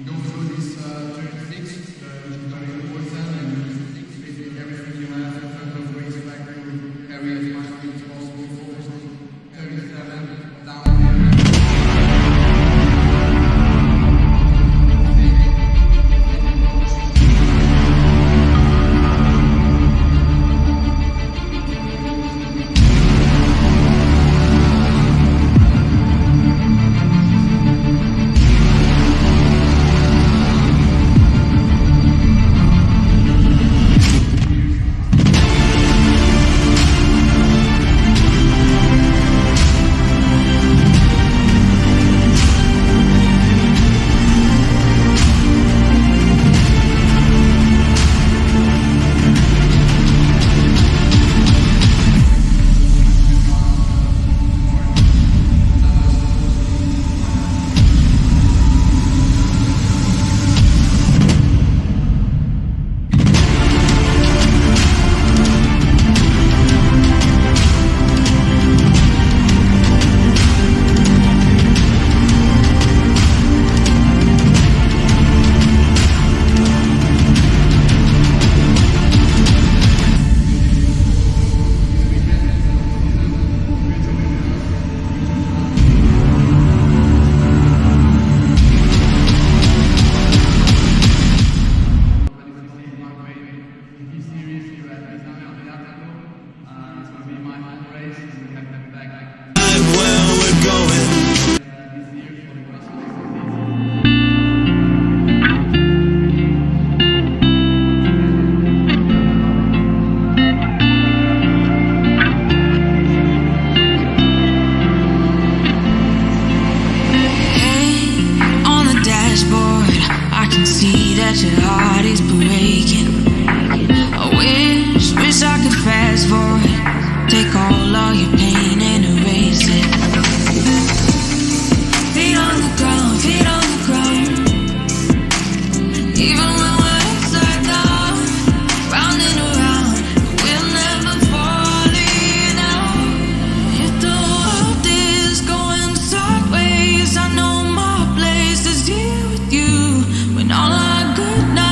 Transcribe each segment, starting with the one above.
go through this 36, which is very important, and basically everything you have in terms of ways back to carry as much weight as possible, focus on 37 down there. Good night.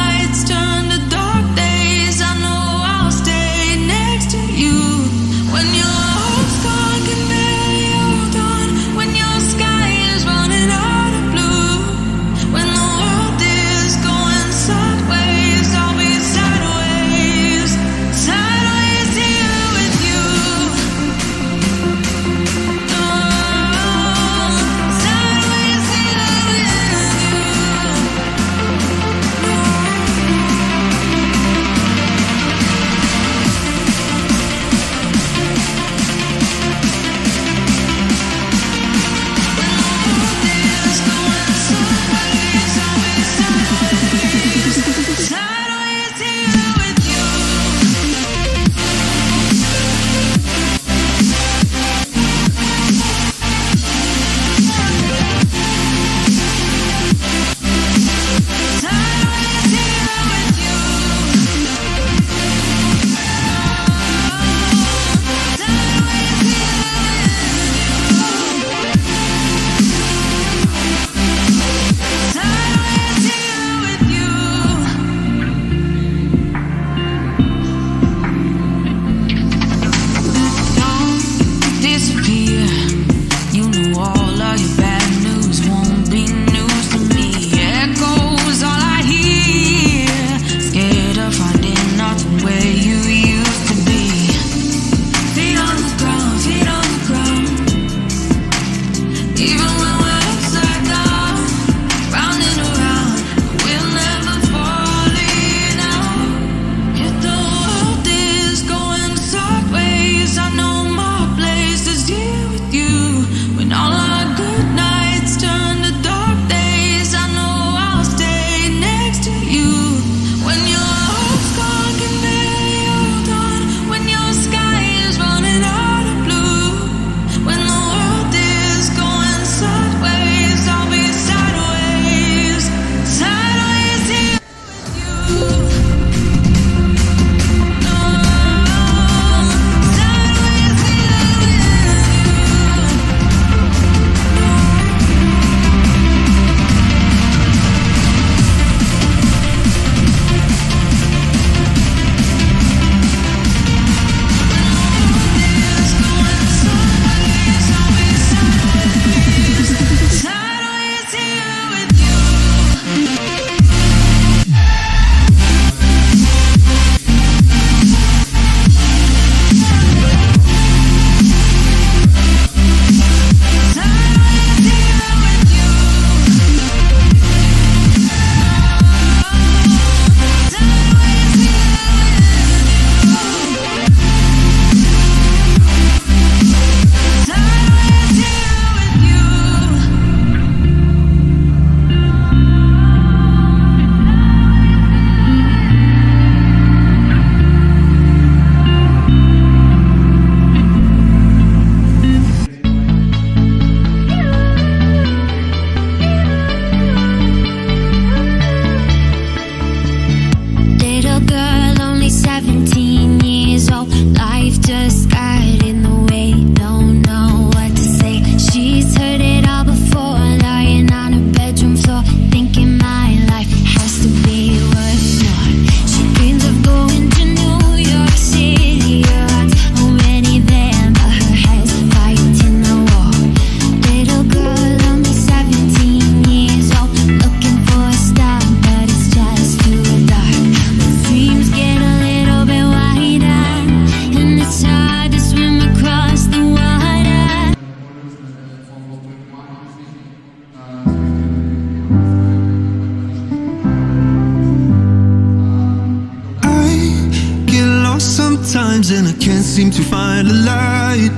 can't seem to find a light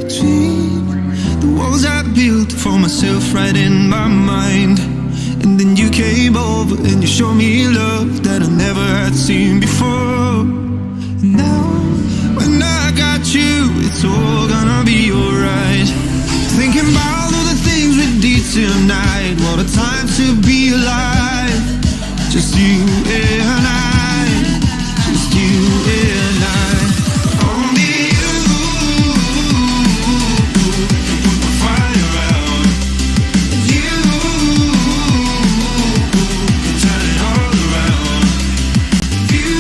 between the walls I built for myself right in my mind. And then you came over and you showed me love that I never had seen before. And now when I got you, it's all gonna be alright. Thinking about all the things we did tonight. What a time to be alive. Just you and I, just you and I. Only you can put the fire out. You can turn it all around. You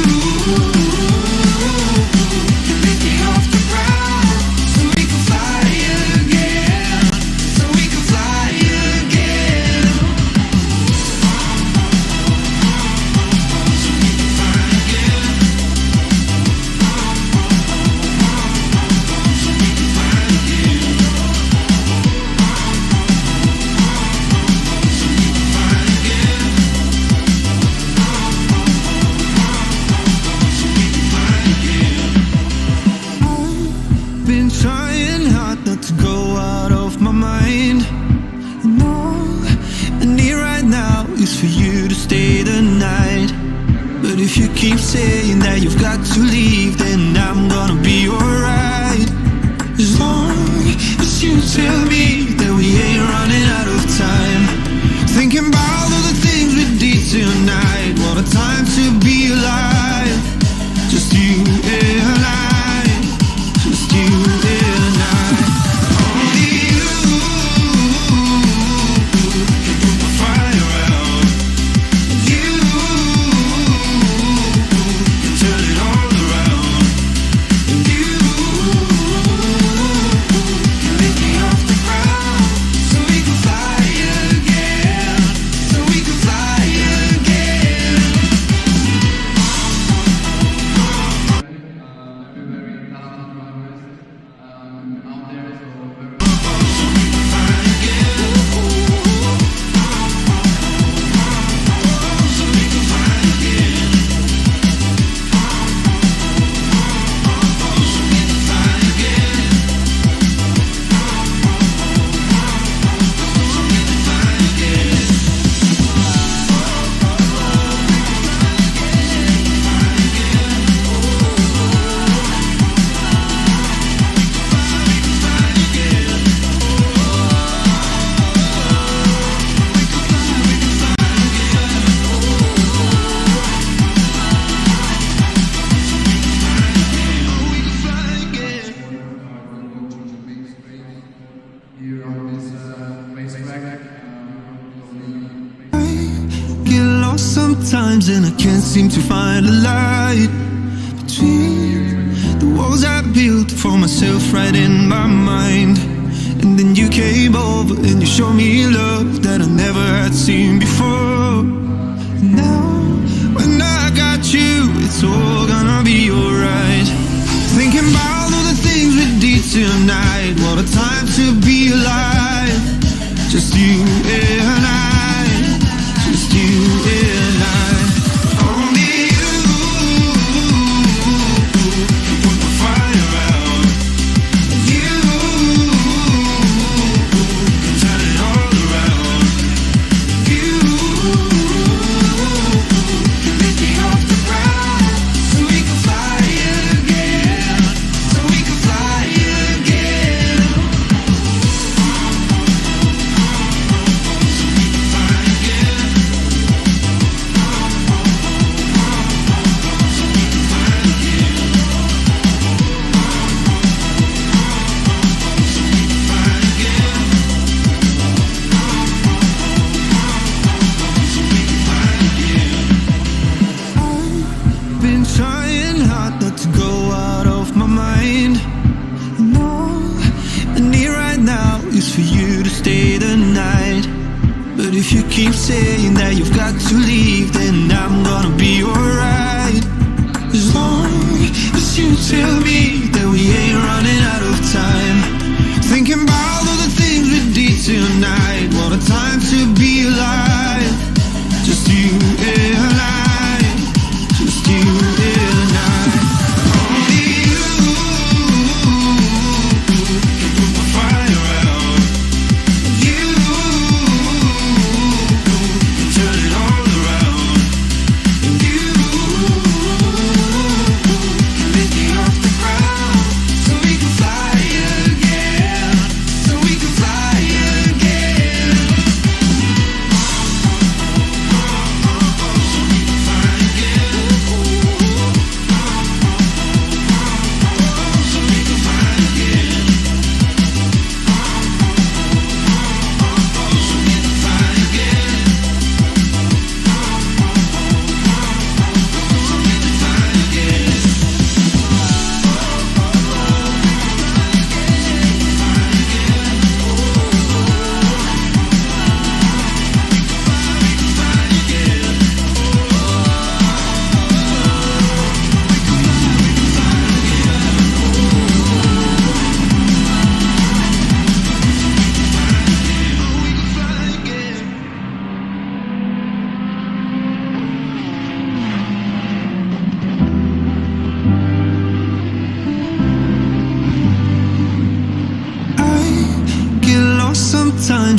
can lift me off the ground, so we can fly again, so we can fly again. Been trying hard not to go out of my mind. And all I need right now is for you to stay the night. But if you keep saying that you've got to leave, then I'm gonna be alright. As long as you tell me that we ain't running out of time. Thinking about all the things we did tonight. What a time to be alive. Just you and I, just you and I. Only you can put the fire out. You can turn it all around. And you can lift me off the ground, so we can fly again, so we can fly again. Very talented drivers out there, so very here on this racetrack. Get lost sometimes and I can't seem to find a light between the walls I built for myself right in my mind. And then you came over and you showed me love that I never had seen before. And now when I got you, it's all gonna be alright. Thinking about all the things we did tonight. What a time to be alive. Just you and I, just you and I. Only you can put the fire out. You can turn it all around. You can lift me off the ground, so we can fly again, so we can fly again. Been trying hard not to go out of my mind. And all I need right now is for you to stay the night. But if you keep saying that you've got to leave, then I'm gonna be alright. As long as you tell me that we ain't running out of time. Thinking about all the things we did tonight. What a time to be alive. Just you and I, just you and I. Only you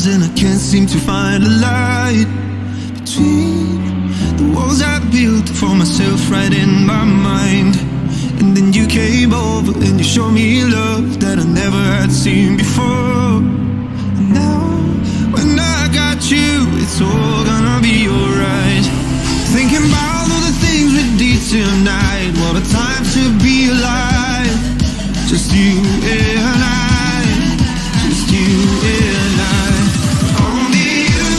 and I can't seem to find a light between the walls I built for myself right in my mind. And then you came over and you showed me love that I never had seen before. And now when I got you, it's all gonna be alright. Thinking about all the things we did tonight. What a time to be alive. Just you and I, just you and I. Only you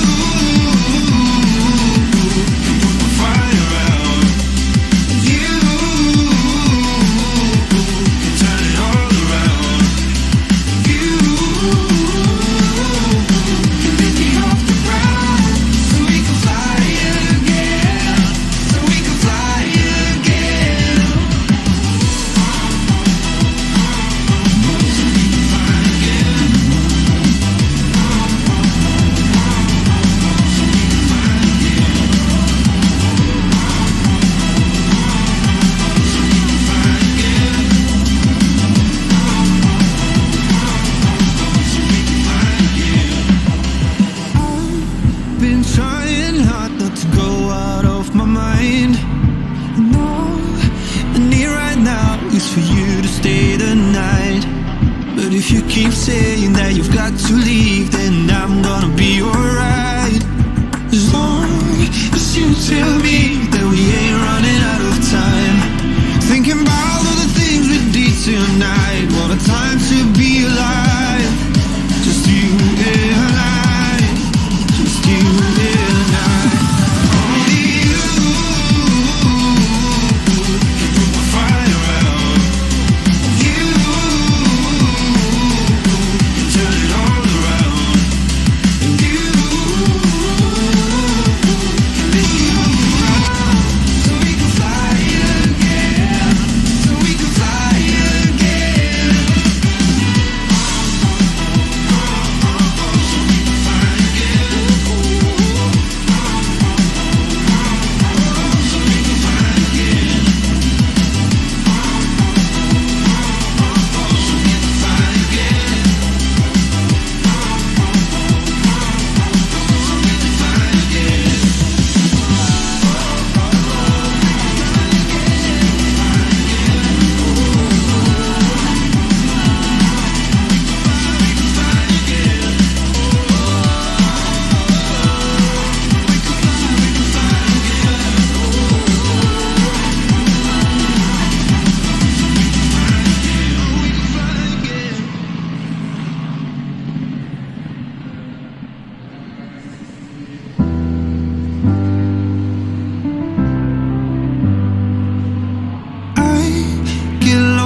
can put the fire out. You can turn it all around. You can lift me off the ground, so we can fly again, so we can fly again. Been trying hard not to go out of my mind. And all I need right now is for you to stay the night. But if you keep saying that you've got to leave, then I'm gonna be alright. As long as you tell me that we ain't running out of time. Thinking about all the things we did tonight. What a time to be alive. Just you and I, just you and I. Only you can put the fire out. You can turn it all around. And you can lift me off the ground, so we can fly again, so we can fly again.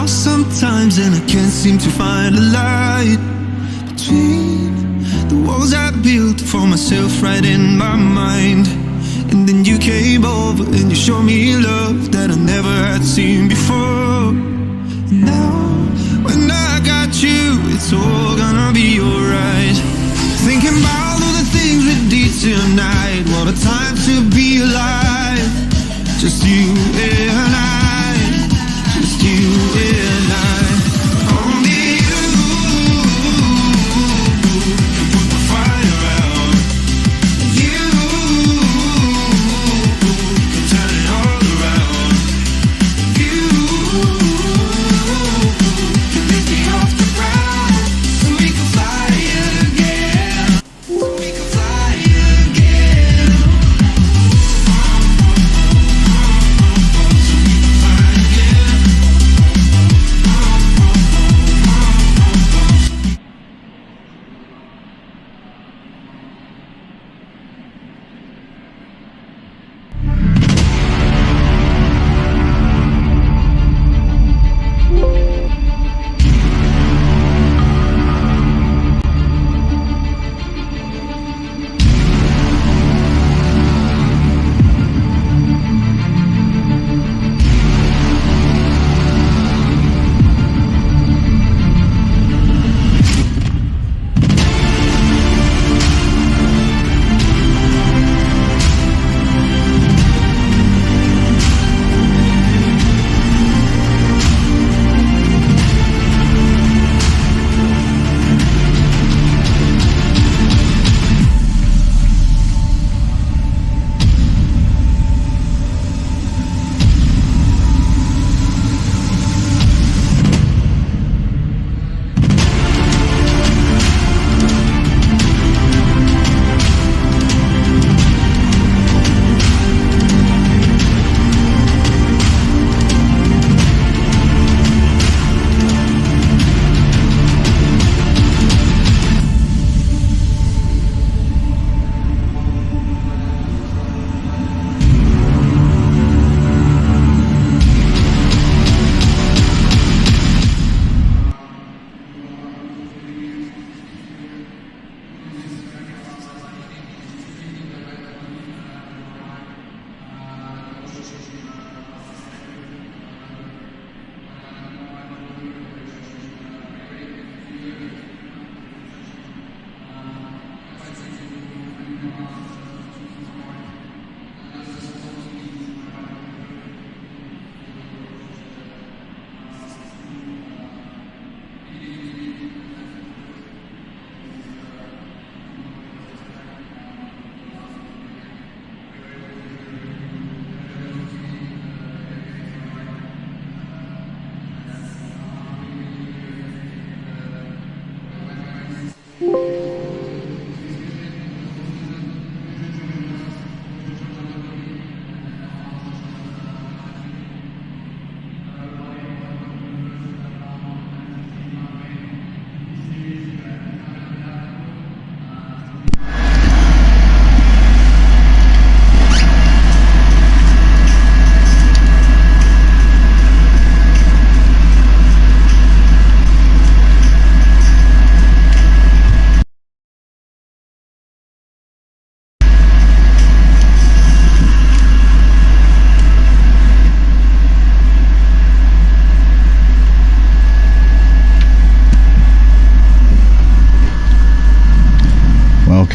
Sometimes and I can't seem to find a light between the walls I built for myself right in my mind. And then you came over and you showed me love that I never had seen before. Now when I got you, it's all gonna be alright. Thinking about all the things we did tonight. What a time to be alive. Just you and I, just you and I. Only you can put the fire out. You can turn it all around. You can lift me off the ground, so we can fly again, so we can fly again.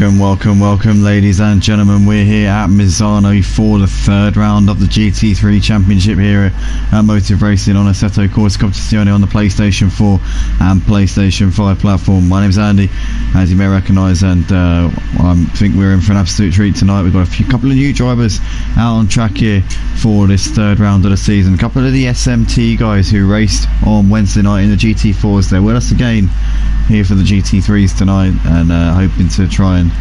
Welcome, ladies and gentlemen. We're here at Misano for the third round of the GT3 Championship here at Motive Racing on Assetto Corsa Competizione on the PlayStation 4 and PlayStation 5 platform. My name's Andy, as you may recognise, and I think we're in for an absolute treat tonight. We've got a couple of new drivers out on track here for this third round of the season. A couple of the SMT guys who raced on Wednesday night in the GT4s. They're with us again here for the GT3s tonight, and hoping to try and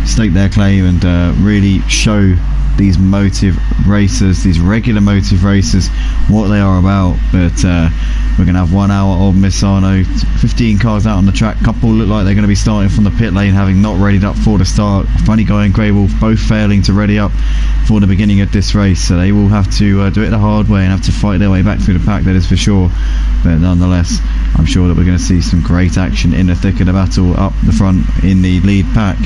stake their claim and really show these motive racers, these regular motive racers, what they are about. But we're going to have 1 hour of Misano, 15 cars out on the track. Couple look like they're going to be starting from the pit lane, having not readied up for the start. Funny Guy and Grey Wolf both failing to ready up for the beginning of this race, so they will have to do it the hard way and have to fight their way back through the pack, that is for sure. But nonetheless, I'm sure that we're going to see some great action in the thick of the battle up the front in the lead pack.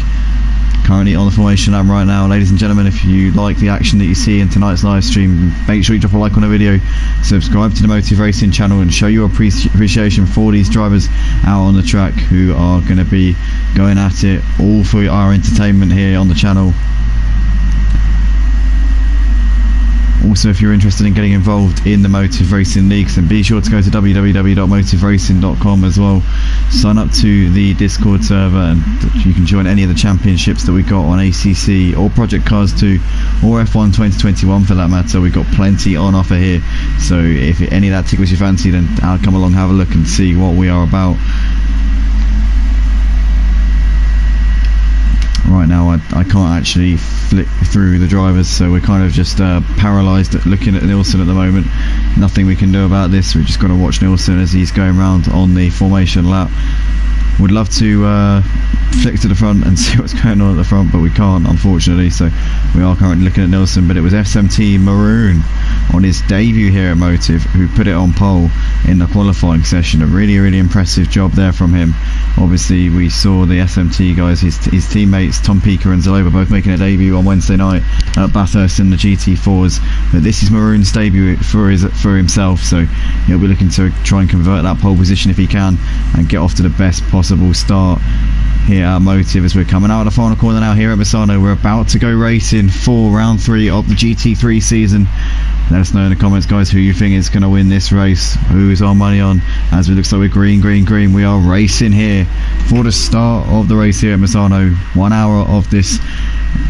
Currently on the formation lap right now. Ladies and gentlemen, if you like the action that you see in tonight's live stream, make sure you drop a like on the video, subscribe to the Motive Racing channel, and show your appreciation for these drivers out on the track who are going to be going at it all for our entertainment here on the channel. Also, if you're interested in getting involved in the Motive Racing Leagues, then be sure to go to www.motiveracing.com as well. Sign up to the Discord server, and you can join any of the championships that we got on ACC or Project Cars 2 or F1 2021 for that matter. We've got plenty on offer here, so if any of that tickles your fancy, then I'll come along, have a look and see what we are about. Right now I can't actually flick through the drivers, so we're kind of just paralysed at looking at Nilsson at the moment. Nothing we can do about this. We've just got to watch Nilsson as he's going around on the formation lap. Would love to flick to the front and see what's going on at the front, but we can't, unfortunately. So we are currently looking at Nilsson, but it was SMT Maroon on his debut here at Motive who put it on pole in the qualifying session. A really impressive job there from him. Obviously we saw the SMT guys, his teammates Tom Pica and Zaloba both making a debut on Wednesday night at Bathurst in the GT4s, but this is Maroon's debut for himself, so he'll be looking to try and convert that pole position if he can and get off to the best possible start here at Motive. As we're coming out of the final corner now here at Misano, we're about to go racing for round 3 of the GT3 season. Let us know in the comments, guys, who you think is going to win this race, who is our money on, as it looks like we're green. We are racing here for the start of the race here at Misano. 1 hour of this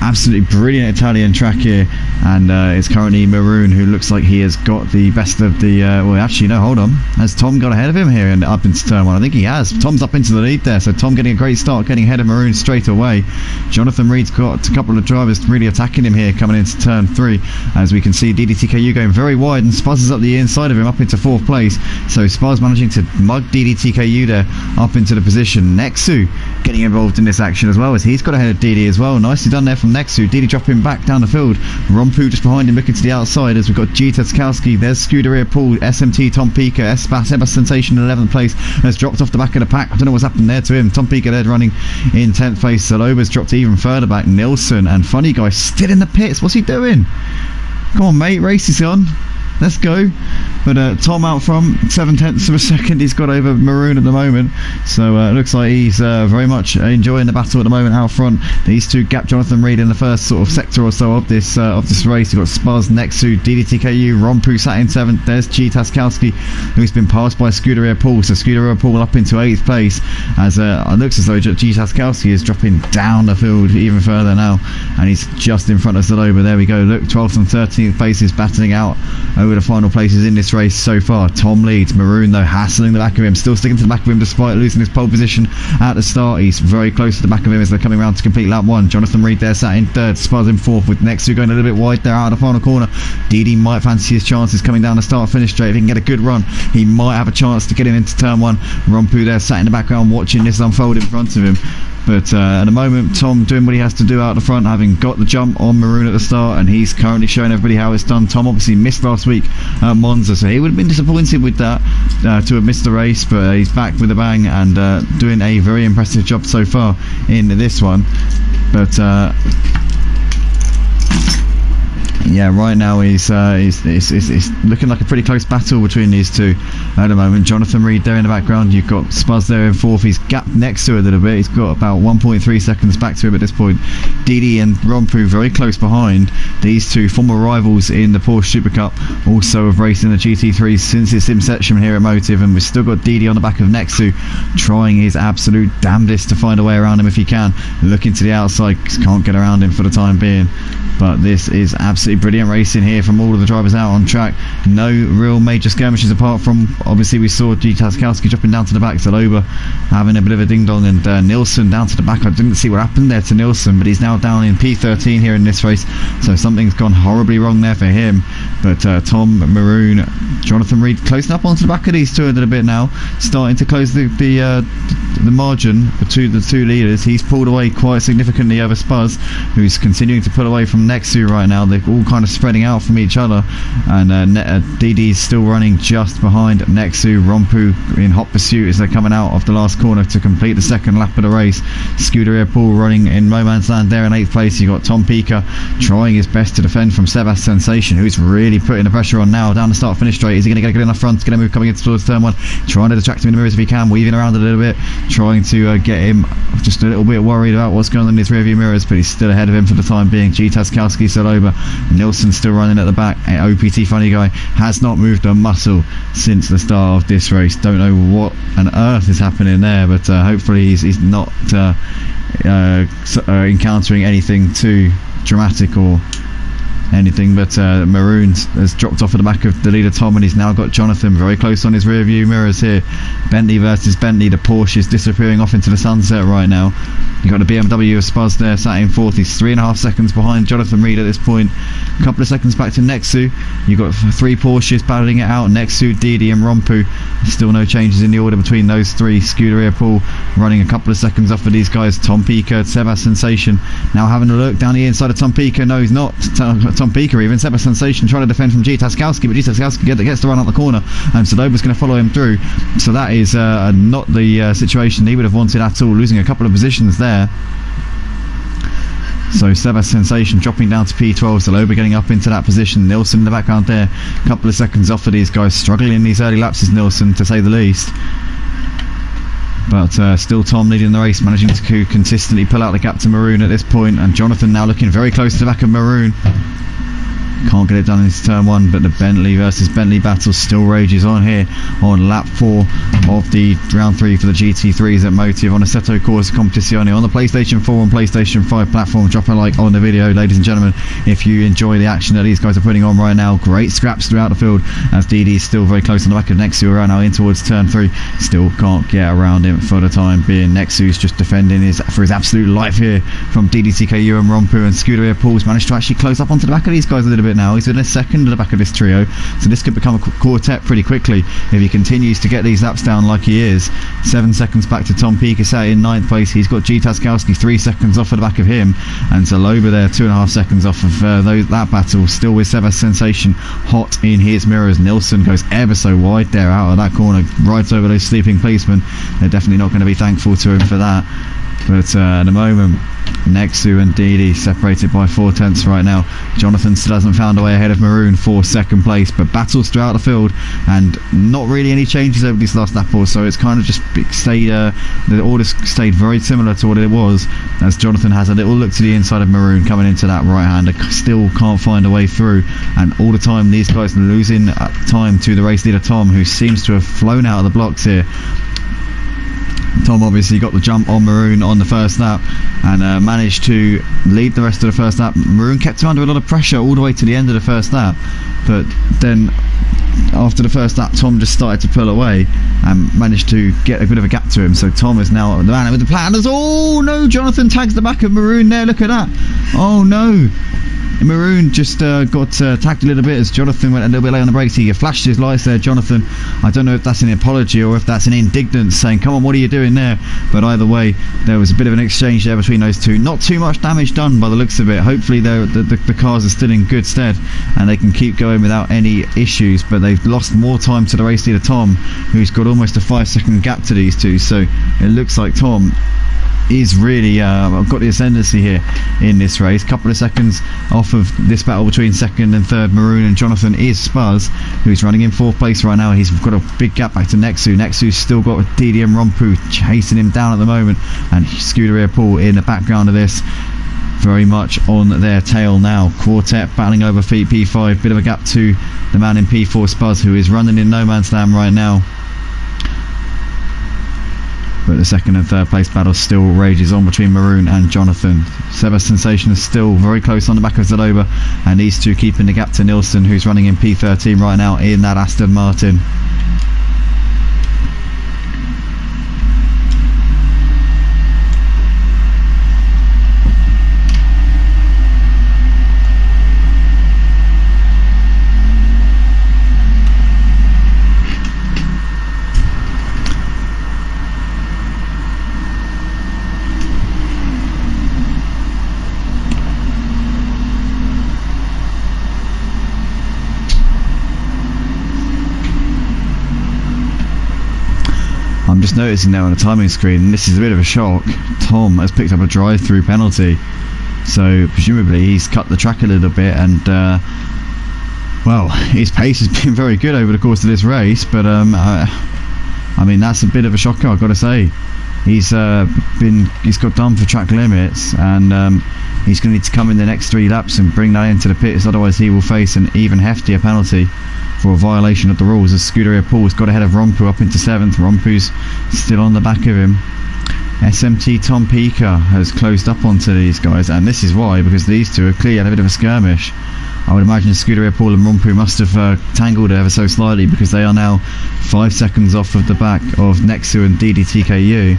absolutely brilliant Italian track here, and it's currently Maroon who looks like he has got the best of the well, actually no, hold on, has Tom got ahead of him here and up into turn 1? I think he has. Tom's up into the lead there, so Tom getting a great start, getting ahead of Maroon straight away. Jonathan Reed's got a couple of drivers really attacking him here coming into turn 3, as we can see deedeeTKU going very wide, and Spaz is up the inside of him up into 4th place, so Spaz managing to mug deedeeTKU there up into the position. Nexu getting involved in this action as well, as he's got ahead of Deedee as well. Nicely done there from Nexu. Deedee dropping back down the field. Rompu just behind him looking to the outside, as we've got deedeeTKU. There's Scuderia Paul, SMT Tom Pica, Sebas Sensation in 11th place has dropped off the back of the pack. I don't know what's happened there to him. Tom Pica there running in 10th place. Zaloba's dropped even further back. Nilsson and Funny Guy still in the pits. What's he doing? Come on, mate, race is on. Let's go. But Tom out front, 7/10 of a second he's got over Maroon at the moment, so it looks like he's very much enjoying the battle at the moment out front. These two gap Jonathan Reed in the first sort of sector or so of this race. You've got Spaz, Nexu, deedeeTKU, Rompu sat in 7th. There's G-Taskowski, who's been passed by Scuderia Paul, so Scuderia Paul up into 8th place, as it looks as though G-Taskowski is dropping down the field even further now, and he's just in front of Zaloba. There we go, look, 12th and 13th places battling out over the final places in this race so far. Tom leads. Maroon though hassling the back of him, still sticking to the back of him despite losing his pole position at the start. He's very close to the back of him as they're coming around to complete lap 1. Jonathan Reed there sat in 3rd, Spaz in 4th, with Nexu going a little bit wide there out of the final corner. Deedee might fancy his chances coming down the start finish straight. If he can get a good run, he might have a chance to get him into turn 1. Rompu there sat in the background watching this unfold in front of him. But at the moment, Tom doing what he has to do out the front, having got the jump on Maroon at the start, and he's currently showing everybody how it's done. Tom obviously missed last week at Monza, so he would have been disappointed with that, to have missed the race, but he's back with a bang and doing a very impressive job so far in this one. But yeah, right now it's looking like a pretty close battle between these two at the moment. Jonathan Reed there in the background. You've got Spuzz there in fourth. He's gapped next to it a little bit. He's got about 1.3 seconds back to him at this point. Didi and Rompu very close behind. These two former rivals in the Porsche Super Cup, also have raced in the GT3 since its inception here at Motive, and we've still got Didi on the back of Nexu, trying his absolute damnedest to find a way around him if he can. Looking to the outside, can't get around him for the time being. But this is absolutely brilliant racing here from all of the drivers out on track. No real major skirmishes apart from, obviously, we saw Djphil-green dropping down to the back, Zaloba having a bit of a ding-dong, and Nilsson down to the back. I didn't see what happened there to Nilsson, but he's now down in P13 here in this race, so something's gone horribly wrong there for him. But Tom, Maroon, Jonathan Reed closing up onto the back of these two a little bit now, starting to close the margin between the two leaders. He's pulled away quite significantly over Spuzz, who's continuing to pull away from Nexu right now. They're all kind of spreading out from each other, and DD's still running just behind Nexu. Rompu in hot pursuit as they're coming out of the last corner to complete the second lap of the race. Scuderia Paul running in no man's land there in 8th place. You've got Tom Pika trying his best to defend from Sebas Sensation, who's really putting the pressure on now down the start finish straight. Is he going to get a good enough front? He's going to move coming into towards turn 1, trying to distract him in the mirrors if he can, weaving around a little bit, trying to get him just a little bit worried about what's going on in his rearview mirrors, but he's still ahead of him for the time being. Djphil-green, Zaloba, Nilsson still running at the back. OPT Funny Guy has not moved a muscle since the start of this race. Don't know what on earth is happening there, but hopefully he's not encountering anything too dramatic or anything. But Maroon has dropped off at the back of the leader Tom, and he's now got Jonathan very close on his rear view mirrors here. Bentley versus Bentley. The Porsche is disappearing off into the sunset right now. You've got the BMW of Spuzz there sat in 4th. He's 3.5 seconds behind Jonathan Reed at this point. A couple of seconds back to Nexu. You've got 3 Porsches battling it out. Nexu, Didi and Rompu. Still no changes in the order between those 3. Scuderia Paul running a couple of seconds off of these guys. Tom Pika, Sebas Sensation now having a look down the inside of Tom Pika. No, he's not. Tom Pika even. Sebas Sensation trying to defend from Djphil-green, but Djphil-green gets to run out the corner, and Zaloba's going to follow him through. So that is not the situation he would have wanted at all, losing a couple of positions there. So Sebas Sensation dropping down to P12, Zaloba getting up into that position. Nilsson in the background there, a couple of seconds off of these guys. Struggling in these early laps is Nilsson, to say the least. But still Tom leading the race, managing to consistently pull out the gap to Maroon at this point, and Jonathan now looking very close to the back of Maroon. Can't get it done into turn 1, but the Bentley versus Bentley battle still rages on here on lap 4 of the round 3 for the GT3s at Motive on Assetto Corsa Competizione on the PlayStation 4 and PlayStation 5 platform. Drop a like on the video, ladies and gentlemen, if you enjoy the action that these guys are putting on right now. Great scraps throughout the field as DD is still very close on the back of Nexu right now in towards turn 3. Still can't get around him for the time being. Nexu's just defending for his absolute life here from deedeeTKU and Rompu, and Scuderia Paul's managed to actually close up onto the back of these guys a little bit now. He's in a second at the back of this trio, so this could become a quartet pretty quickly if he continues to get these laps down like he is. 7 seconds back to Tom Pika sat in 9th place. He's got Djphil-green 3 seconds off at the back of him, and Zaloba there 2.5 seconds off of that battle, still with Sebas Sensation hot in his mirrors. Nilsson goes ever so wide there out of that corner, rides over those sleeping policemen. They're definitely not going to be thankful to him for that. But at the moment, Nexu and Didi separated by 4/10 right now. Jonathan still hasn't found a way ahead of Maroon for 2nd place, but battles throughout the field and not really any changes over this last lap or so. It's kind of just stayed, the order stayed very similar to what it was, as Jonathan has a little look to the inside of Maroon coming into that right hander, still can't find a way through, and all the time these guys are losing time to the race leader Tom, who seems to have flown out of the blocks here. Tom obviously got the jump on Maroon on the first lap and managed to lead the rest of the first lap. Maroon kept him under a lot of pressure all the way to the end of the first lap, but then after the first lap Tom just started to pull away and managed to get a bit of a gap to him. So Tom is now the man with the plan. Oh no, Jonathan tags the back of Maroon there, look at that. Oh no, Maroon just got tagged a little bit as Jonathan went a little bit late on the brakes. He flashed his lights there, Jonathan. I don't know if that's an apology or if that's an indignance saying, come on, what are you doing there? But either way, there was a bit of an exchange there between those two. Not too much damage done by the looks of it. Hopefully the cars are still in good stead and they can keep going without any issues, but they've lost more time to the race leader Tom, who's got almost a 5-second gap to these two. So it looks like Tom is really got the ascendancy here in this race. Couple of seconds off of this battle between second and third Maroon and Jonathan is Spuzz, who's running in 4th place right now. He's got a big gap back to Nexu. Nexu's still got DD and Rompu chasing him down at the moment, and Scuderia Paul in the background of this, very much on their tail now. Quartet battling over feet P5, bit of a gap to the man in P4 Spuzz, who is running in no man's land right now. But the second and third place battle still rages on between Maroon and Jonathan. Seba Sensation is still very close on the back of Zaloba, and these two keeping the gap to Nilsson, who's running in P13 right now in that Aston Martin. I'm just noticing now on the timing screen, and this is a bit of a shock, Tom has picked up a drive-through penalty. So presumably he's cut the track a little bit, and well, his pace has been very good over the course of this race, but I mean, that's a bit of a shocker, I've got to say. He's got done for track limits, and he's going to need to come in the next 3 laps and bring that into the pits, otherwise he will face an even heftier penalty for a violation of the rules, as Scuderia Paul's got ahead of Rompu up into 7th. Rompu's still on the back of him. SMT Tom Pika has closed up onto these guys, and this is why, because these two have clearly had a bit of a skirmish. I would imagine Scuderia Paul and Rompu must have tangled ever so slightly, because they are now 5 seconds off of the back of Nexu and deedeeTKU.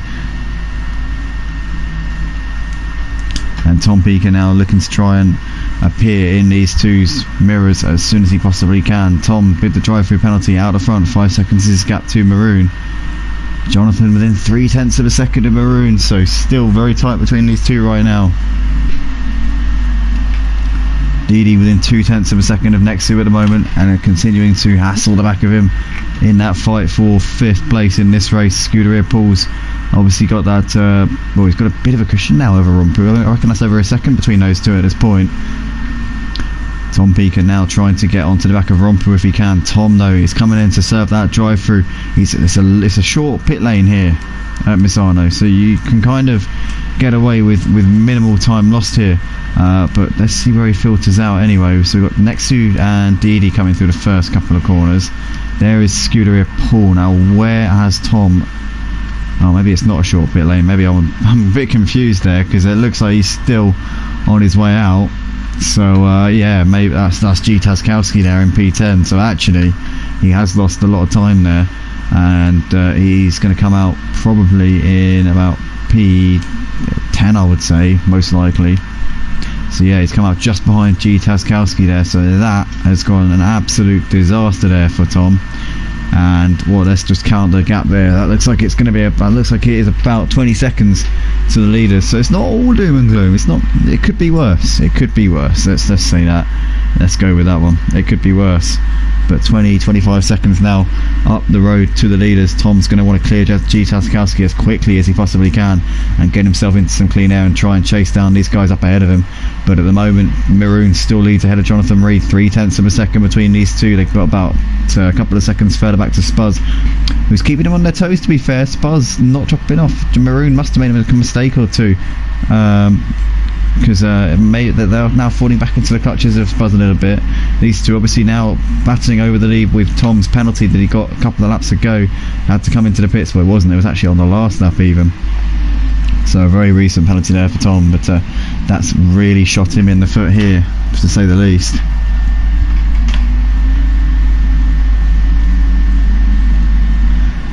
And Tom Pika now looking to try and appear in these two's mirrors as soon as he possibly can. Tom with the drive-through penalty out the front, 5 seconds is his gap to Maroon. Jonathan within 0.3 of a second of Maroon, so still very tight between these two right now. Didi within 0.2 of a second of Nexu at the moment, and continuing to hassle the back of him in that fight for 5th place in this race. Scuderia Paul's obviously got that, well, he's got a bit of a cushion now over Rompu. I reckon that's over a second between those two at this point. Tom Pika now trying to get onto the back of Rompu if he can. Tom, though, is coming in to serve that drive through. It's a short pit lane here at Misano, so you can kind of get away with minimal time lost here. But let's see where he filters out anyway. So we've got Nexu and Didi coming through the first couple of corners. There is Scuderia Paul. Now where has Tom... Oh, maybe it's not a short pit lane. Maybe I'm a bit confused there, because it looks like he's still on his way out. So yeah, maybe that's G-Taskowski there in P10. So actually he has lost a lot of time there, and he's going to come out probably in about P10, I would say, most likely. So yeah, he's come out just behind G-Taskowski there, so that has gone an absolute disaster there for Tom. And well, let's just count the gap there. That looks like it's going to be looks like it is about 20 seconds to the leaders. So it's not all doom and gloom. It's not. It could be worse. It could be worse. Let's say that. Let's go with that one. It could be worse. But 20-25 seconds now up the road to the leaders. Tom's going to want to clear G-Taskowski as quickly as he possibly can and get himself into some clean air and try and chase down these guys up ahead of him. But at the moment, Maroon still leads ahead of Jonathan Reed, 0.3 of a second between these two. They've got about a couple of seconds further back to Spuzz, who's keeping them on their toes, to be fair. Spuzz not dropping off. Maroon must have made a mistake or two, because they're now falling back into the clutches of Spuzz a little bit. These two obviously now battling over the lead with Tom's penalty that he got a couple of laps ago. Had to come into the pits, well, it wasn't, it was actually on the last lap even. So a very recent penalty there for Tom, but that's really shot him in the foot here, to say the least.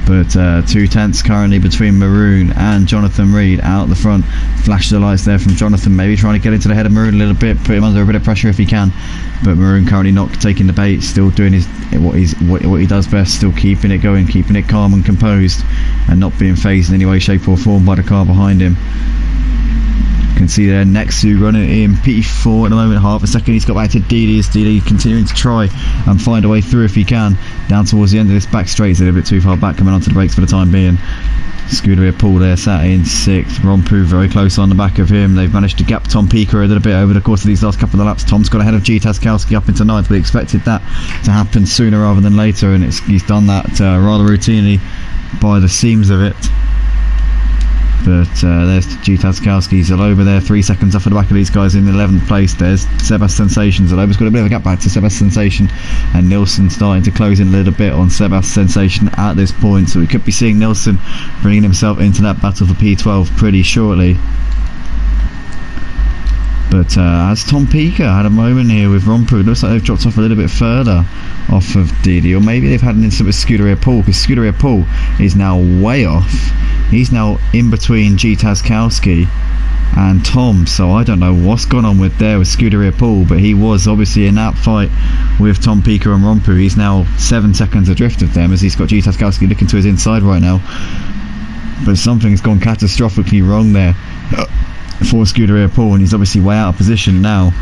But 0.2 currently between Maroon and Jonathan Reed out the front. Flash the lights there from Jonathan, maybe trying to get into the head of Maroon a little bit, put him under a bit of pressure if he can. But Maroon currently not taking the bait, still doing what he does best, still keeping it going, keeping it calm and composed, and not being fazed in any way, shape or form by the car behind him. can see there Nexu running in P4 at the moment, half a second. He's got back to DD as DD continuing to try and find a way through if he can. Down towards the end of this back straight, he's a little bit too far back, coming onto the brakes for the time being. Scuderia Paul there sat in 6th. Rompu very close on the back of him. They've managed to gap Tom Pica a little bit over the course of these last couple of laps. Tom's got ahead of Djphil-green up into 9th. We expected that to happen sooner rather than later, and he's done that rather routinely by the seams of it. But there's Djphil-green. Zaloba there, 3 seconds off of the back of these guys in 11th place. There's Sebas Sensation. Zaloba's got a bit of a gap back to Sebas Sensation, and Nilsson starting to close in a little bit on Sebas Sensation at this point. So we could be seeing Nilsson bringing himself into that battle for P12 pretty shortly. But as Tom Pica had a moment here with Rompu, it looks like they've dropped off a little bit further off of Didi, or maybe they've had an incident with Scuderia Paul, because Scuderia Paul is now way off. He's now in between Djphil-green and Tom, so I don't know what's gone on with Scuderia Paul, but he was obviously in that fight with Tom Pica and Rompu. He's now 7 seconds adrift of them, as he's got Djphil-green looking to his inside right now. But something's gone catastrophically wrong there for Scuderia Paul, and he's obviously way out of position now.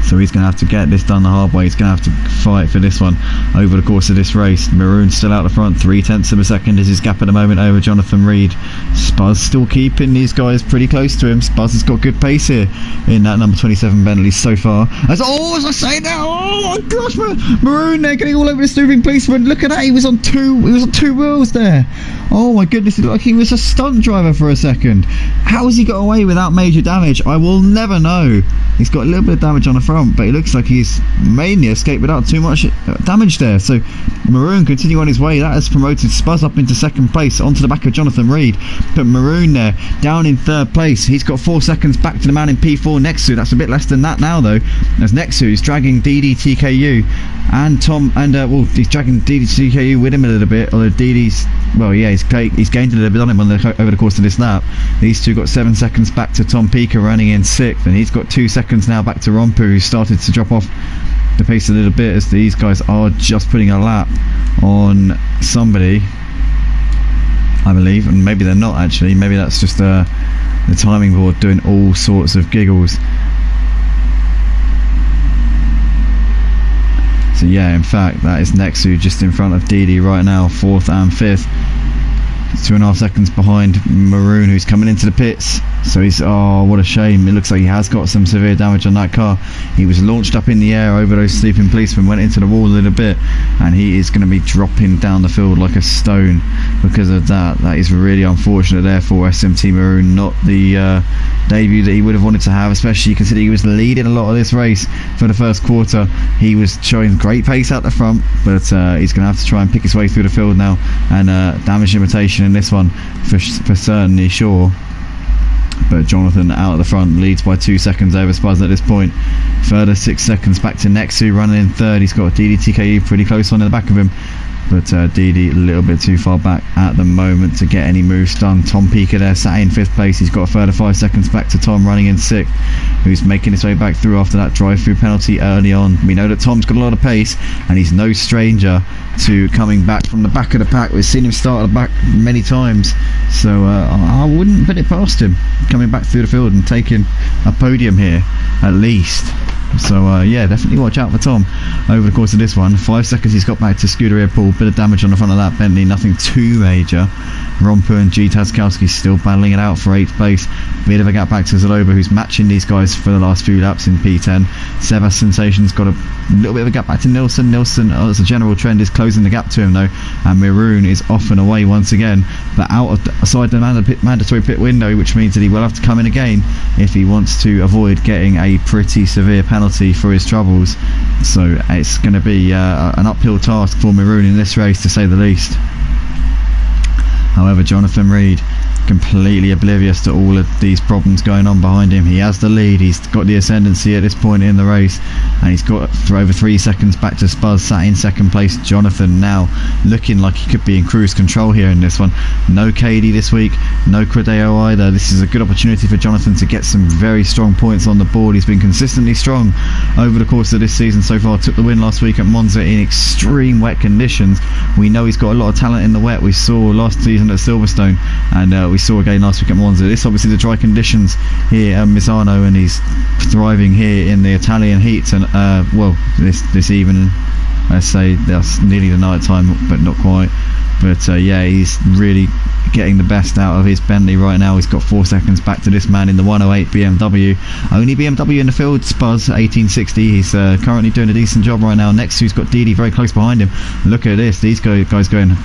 So he's going to have to get this done the hard way. He's going to have to fight for this one over the course of this race. Maroon's still out the front, 0.3 of a second is his gap at the moment over Jonathan Reed. Spuz still keeping these guys pretty close to him. Spuz has got good pace here in that number 27 Bentley so far. As I say now, oh my gosh, Maroon there getting all over the moving policeman. Look at that, he was on two wheels there. Oh my goodness, it looked like he was a stunt driver for a second. How has he got away without major damage? I will never know. He's got a little bit of damage on the front, but it looks like he's mainly escaped without too much damage there. So Maroon continue on his way. That has promoted Spuz up into 2nd place onto the back of Jonathan Reed. But Maroon there down in 3rd place. He's got 4 seconds back to the man in P4, Nexu. That's a bit less than that now though, as Nexu is dragging deedeeTKU and Tom, and well, he's dragging deedeeTKU with him a little bit, although Deedee's, well yeah, he's gained a little bit on him over the course of this lap. These two got 7 seconds back to Tom Pica running in 6th, and he's got 2 seconds now back to Rompu, who started to drop off the pace a little bit, as these guys are just putting a lap on somebody, I believe, and maybe they're not actually. Maybe that's just the timing board doing all sorts of giggles. So yeah, in fact, that is Nexu just in front of Didi right now, 4th and 5th. 2.5 seconds behind Maroon, who's coming into the pits. So he's, oh what a shame, it looks like he has got some severe damage on that car. He was launched up in the air over those sleeping policemen, went into the wall a little bit, and he is going to be dropping down the field like a stone because of that. That is really unfortunate there for SMT Maroon. Not the debut that he would have wanted to have, especially considering he was leading a lot of this race for the first quarter. He was showing great pace out the front, but he's going to have to try and pick his way through the field now, and damage limitation in this one for certainly sure. But Jonathan out at the front leads by 2 seconds over Spuz at this point. Further 6 seconds back to Nexu running in 3rd. He's got deedeeTKU pretty close on in the back of him, but Didi a little bit too far back at the moment to get any moves done. Tom Pica there sat in 5th place. He's got a further 5 seconds back to Tom running in 6th, who's making his way back through after that drive-through penalty early on. We know that Tom's got a lot of pace, and he's no stranger to coming back from the back of the pack. We've seen him start at the back many times, so I wouldn't put it past him coming back through the field and taking a podium here at least. So yeah, definitely watch out for Tom over the course of this one. 5 seconds he's got back to Scuderia Paul, bit of damage on the front of that Bentley, nothing too major. Rompu and Djphil-green still battling it out for 8th place. Bit of a gap back to Zaloba, who's matching these guys for the last few laps in P10. Sebas Sensation's got a little bit of a gap back to Nilsson. Nilsson, as a general trend, is closing the gap to him though, and Maroon is off and away once again, but outside the mandatory pit window, which means that he will have to come in again if he wants to avoid getting a pretty severe penalty for his troubles. So it's going to be an uphill task for Maroon in this race, to say the least. However, Jonathan Reed completely oblivious to all of these problems going on behind him. He has the lead, he's got the ascendancy at this point in the race, and he's got over 3 seconds back to Spuz, sat in 2nd place. Jonathan now looking like he could be in cruise control here in this one. No KD this week, no Credeo either. This is a good opportunity for Jonathan to get some very strong points on the board. He's been consistently strong over the course of this season so far. Took the win last week at Monza in extreme wet conditions. We know he's got a lot of talent in the wet. We saw last season at Silverstone, and we we saw again last week at Monza. This obviously the dry conditions here at Misano, and he's thriving here in the Italian heat. And well, this evening, let's say that's nearly the night time, but not quite. But yeah, he's really getting the best out of his Bentley right now. He's got 4 seconds back to this man in the 108 BMW. Only BMW in the field, Spuz 1860. He's currently doing a decent job right now. Next to's got Didi very close behind him. Look at this, these guys going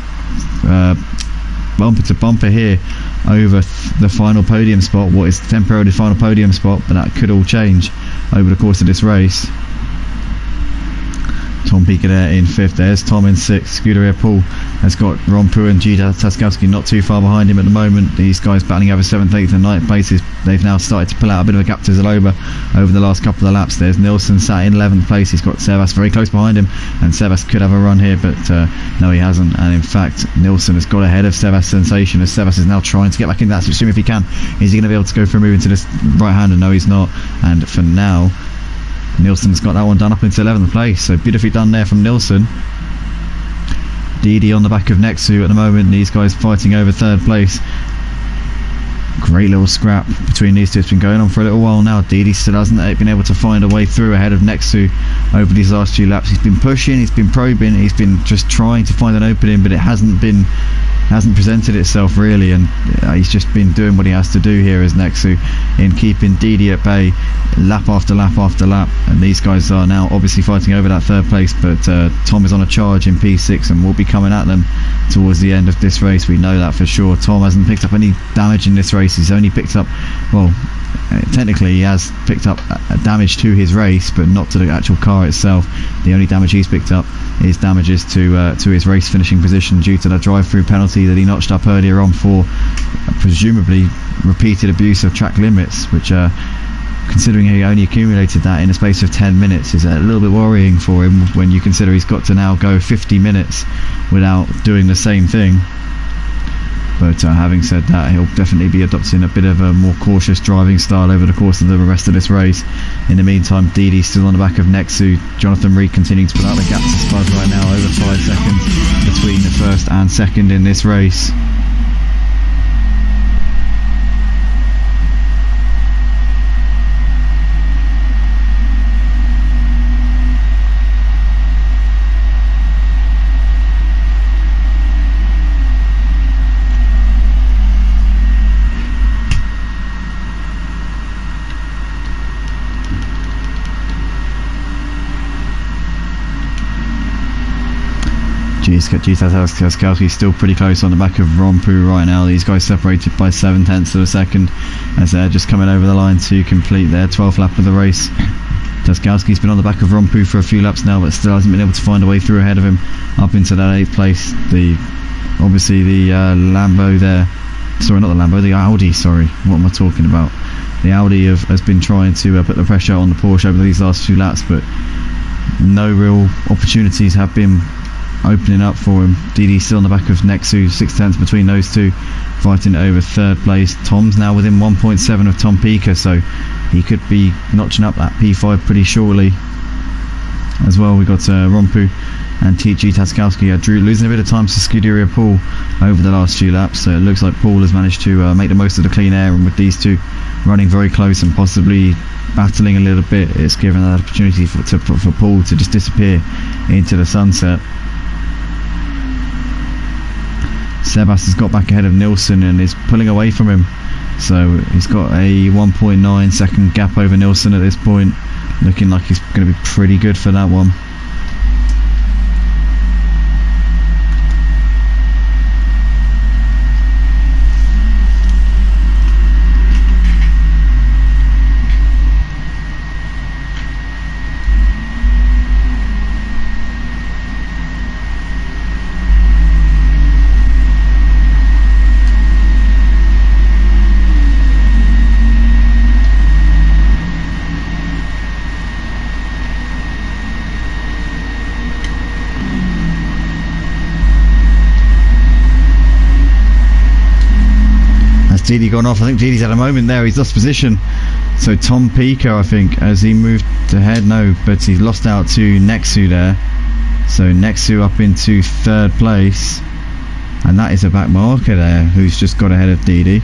bumper to bumper here over the final podium spot, what is temporarily the final podium spot, but that could all change over the course of this race. Tom Pica there in 5th, there's Tom in 6th, Scuderia Paul has got Rompu and Gita-Taskowski not too far behind him at the moment. These guys battling over 7th, 8th and 9th places. They've now started to pull out a bit of a gap to Zaloba over the last couple of laps. There's Nilsson sat in 11th place, he's got Sebas very close behind him, and Sebas could have a run here, but no, he hasn't. And in fact, Nilsson has got ahead of Sebas Sensation, as Sebas is now trying to get back into that swim if he can. Is he going to be able to go for a move into this right-hander? No, he's not. And for now, Nilsson's got that one done up into 11th place, so beautifully done there from Nilsson. Didi on the back of Nexu at the moment, these guys fighting over 3rd place. Great little scrap between these two, it's been going on for a little while now. Didi still hasn't been able to find a way through ahead of Nexu over these last few laps. He's been pushing, he's been probing, he's been just trying to find an opening, but it hasn't presented itself really, and he's just been doing what he has to do here as Nexu in keeping Didi at bay lap after lap after lap. And these guys are now obviously fighting over that 3rd place, but Tom is on a charge in P6 and will be coming at them towards the end of this race. We know that for sure. Tom hasn't picked up any damage in this race. He's only picked up, well, technically he has picked up damage to his race, but not to the actual car itself. The only damage he's picked up is damages to his race finishing position due to the drive-through penalty that he notched up earlier on for presumably repeated abuse of track limits, which considering he only accumulated that in a space of 10 minutes is a little bit worrying for him when you consider he's got to now go 50 minutes without doing the same thing. But having said that, he'll definitely be adopting a bit of a more cautious driving style over the course of the rest of this race. In the meantime, Didi's still on the back of Nexu. Jonathan Reed continuing to put out the gap to Spud right now, over 5 seconds between the 1st and 2nd in this race. Gita-Taskowski still pretty close on the back of Rompu right now. These guys separated by 7/10 of a second as they're just coming over the line to complete their 12th lap of the race. Taskowski's been on the back of Rompu for a few laps now, but still hasn't been able to find a way through ahead of him up into that 8th place. Obviously the Lambo there, sorry, not the Lambo, the Audi, sorry, what am I talking about? The Audi has been trying to put the pressure on the Porsche over these last few laps, but no real opportunities have been opening up for him. Didi's still on the back of Nexu, 6/10 between those two, fighting over 3rd place. Tom's now within 1.7 of Tom Pica, so he could be notching up that P5 pretty shortly as well. We got Rompu and Gita-Taskowski. Drew losing a bit of time to Scuderia Paul over the last few laps, so it looks like Paul has managed to make the most of the clean air, and with these two running very close and possibly battling a little bit, it's given that opportunity for Paul to just disappear into the sunset. Sebas has got back ahead of Nilsson and is pulling away from him, so he's got a 1.9 second gap over Nilsson at this point, looking like he's going to be pretty good for that one. Didi gone off. I think Didi's had a moment there, he's lost position, so Tom Pica, I think, as he moved ahead, no, but he's lost out to Nexu there, so Nexu up into 3rd place. And that is a back marker there who's just got ahead of DD.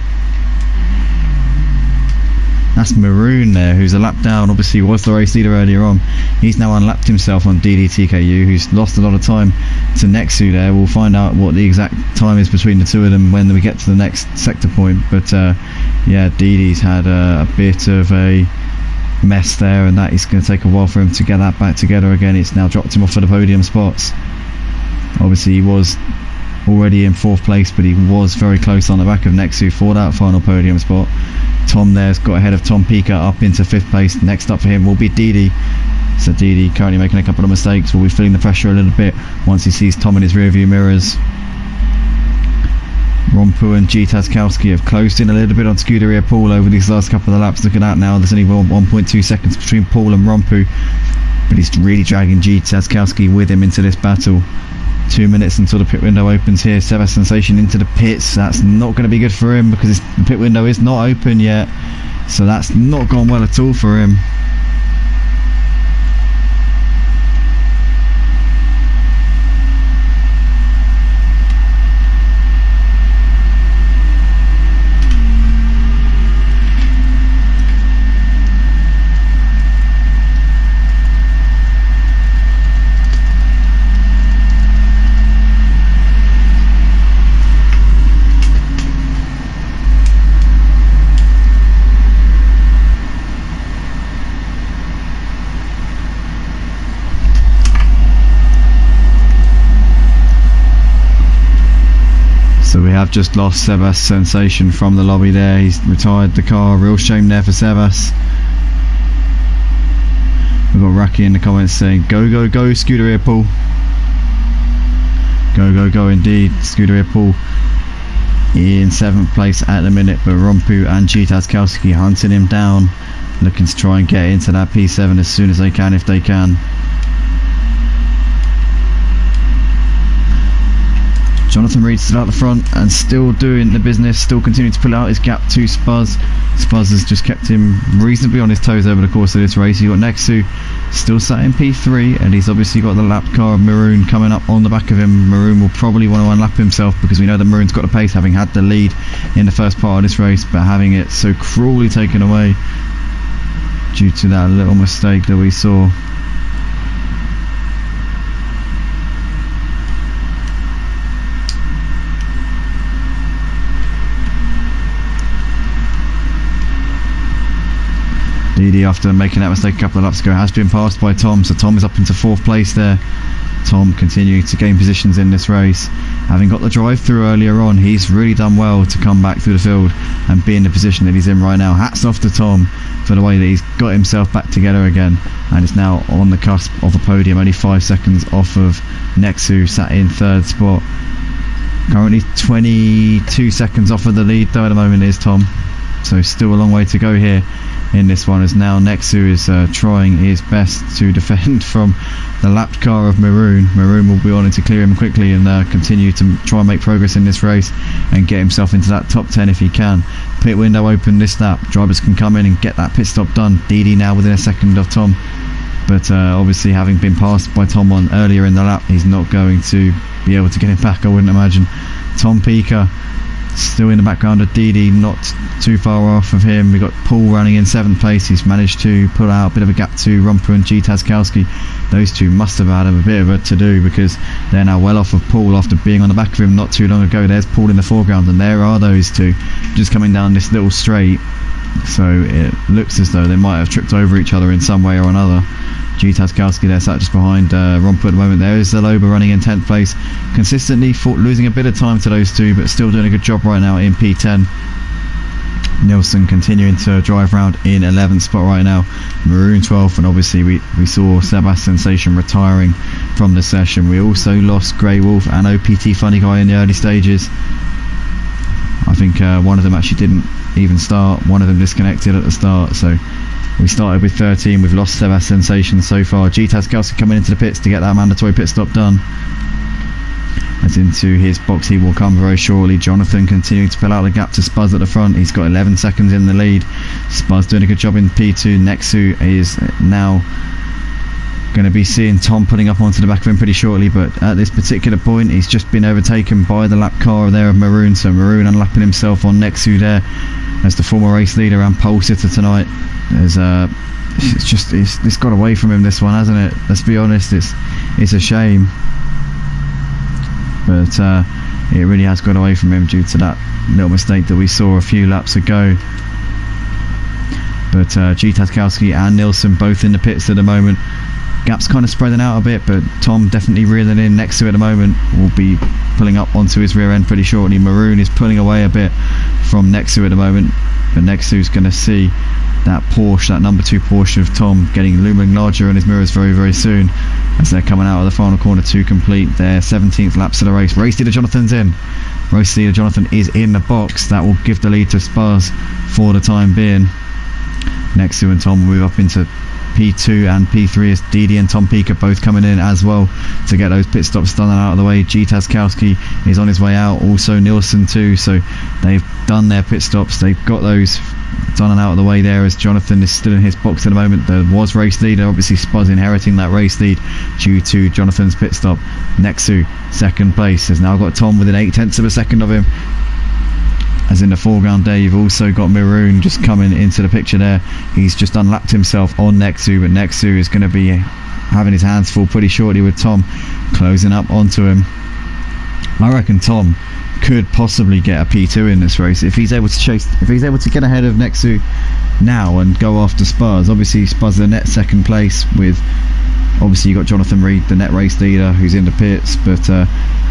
That's Maroon there, who's a lap down. Obviously was the race leader earlier on. He's now unlapped himself on deedeeTKU, who's lost a lot of time to Nexu there. We'll find out what the exact time is between the two of them when we get to the next sector point. But yeah, Deedee's had a bit of a mess there, and that is going to take a while for him to get that back together again. It's now dropped him off for the podium spots. Obviously he was already in 4th place, but he was very close on the back of Nexu for that final podium spot. Tom there's got ahead of Tom Pika up into 5th place. Next up for him will be Deedee. So Deedee currently making a couple of mistakes, will be feeling the pressure a little bit once he sees Tom in his rear view mirrors. Rompu and Gtaskowski have closed in a little bit on Scuderia Paul over these last couple of laps. Look at that now, there's only 1.2 seconds between Paul and Rompu, but he's really dragging Gtaskowski with him into this battle. 2 minutes until the pit window opens here. Sebas Sensation into the pits. That's not going to be good for him because the pit window is not open yet, so that's not gone well at all for him. So we have just lost Sebas Sensation from the lobby there. He's retired the car. Real shame there for Sebas. We've got Raki in the comments saying, go, go, go, Scuderia Paul. Go, go, go indeed. Scuderia Paul in 7th place at the minute, but Rompu and Gtaskowski hunting him down, looking to try and get into that P7 as soon as they can, if they can. Jonathan Reed still out the front and still doing the business, still continuing to pull out his gap to Spuzz. Spuzz has just kept him reasonably on his toes over the course of this race. You've got Nexu still sat in P3, and he's obviously got the lap car of Maroon coming up on the back of him. Maroon will probably want to unlap himself because we know that Maroon's got the pace, having had the lead in the first part of this race, but having it so cruelly taken away due to that little mistake that we saw. Deedee, after making that mistake a couple of laps ago, has been passed by Tom, so Tom is up into 4th place there. Tom continuing to gain positions in this race. Having got the drive through earlier on, he's really done well to come back through the field and be in the position that he's in right now. Hats off to Tom for the way that he's got himself back together again, and is now on the cusp of a podium, only 5 seconds off of Nexu, sat in 3rd spot. Currently 22 seconds off of the lead though at the moment is Tom, so still a long way to go here in this one, as now Nexu is trying his best to defend from the lapped car of Maroon. Maroon will be wanting to clear him quickly and continue to try and make progress in this race and get himself into that top 10 if he can. Pit window open this lap, drivers can come in and get that pit stop done. Deedee now within a second of Tom, but obviously having been passed by Tom on earlier in the lap, he's not going to be able to get him back, I wouldn't imagine. Tom Pika still in the background of Deedee, not too far off of him. We've got Paul running in 7th place. He's managed to pull out a bit of a gap to Rompu and Gtaskowski. Those two must have had a bit of a to-do because they're now well off of Paul after being on the back of him not too long ago. There's Paul in the foreground, and there are those two just coming down this little straight. So it looks as though they might have tripped over each other in some way or another. Gtaskowski there sat just behind Rompu at the moment. There is Zaloba running in 10th place, consistently losing a bit of time to those two, but still doing a good job right now in P10. Nilsson continuing to drive round in 11th spot right now. Maroon 12th, and obviously we saw Sebas Sensation retiring from the session. We also lost Grey Wolf and OPT Funny Guy in the early stages. I think one of them actually didn't even start, one of them disconnected at the start, so we started with 13, we've lost Sebas Sensation so far. Gtaskowski coming into the pits to get that mandatory pit stop done. As into his box he will come very shortly. Jonathan continuing to pull out the gap to Spuzz at the front. He's got 11 seconds in the lead. Spuzz doing a good job in P2. Nexu is now Going to be seeing Tom putting up onto the back of him pretty shortly, but at this particular point he's just been overtaken by the lap car there of Maroon, so Maroon unlapping himself on Nexu there as the former race leader and pole sitter tonight. There's it's got away from him, this one, hasn't it? Let's be honest, it's a shame, but it really has got away from him due to that little mistake that we saw a few laps ago. But Djphil-green and Nilsson both in the pits at the moment. Gap's kind of spreading out a bit, but Tom definitely reeling in next to at the moment. Will be pulling up onto his rear end pretty shortly. Maroon is pulling away a bit from Nexu at the moment, but Nexu's going to see that Porsche, that number 2 Porsche of Tom, getting looming larger on his mirrors very, very soon as they're coming out of the final corner to complete their 17th laps of the race. Race leader Jonathan's in. Race leader Jonathan is in the box. That will give the lead to Spars for the time being. Nexu and Tom will move up into P2 and P3 as Didi and Tom Peake are both coming in as well to get those pit stops done and out of the way. Djphil-green is on his way out, also Nilsson too, so they've done their pit stops, they've got those done and out of the way there as Jonathan is still in his box at the moment. There was race leader, obviously Spuz inheriting that race lead due to Jonathan's pit stop. Nexu second place has now got Tom within 0.8 of a second of him. As in the foreground there, you've also got Maroon just coming into the picture there. He's just unlapped himself on Nexu, but Nexu is going to be having his hands full pretty shortly with Tom closing up onto him. I reckon Tom could possibly get a P2 in this race if he's able to get ahead of Nexu now and go after Spurs. Obviously Spurs the net second place with, obviously you got Jonathan Reed, the net race leader, who's in the pits, but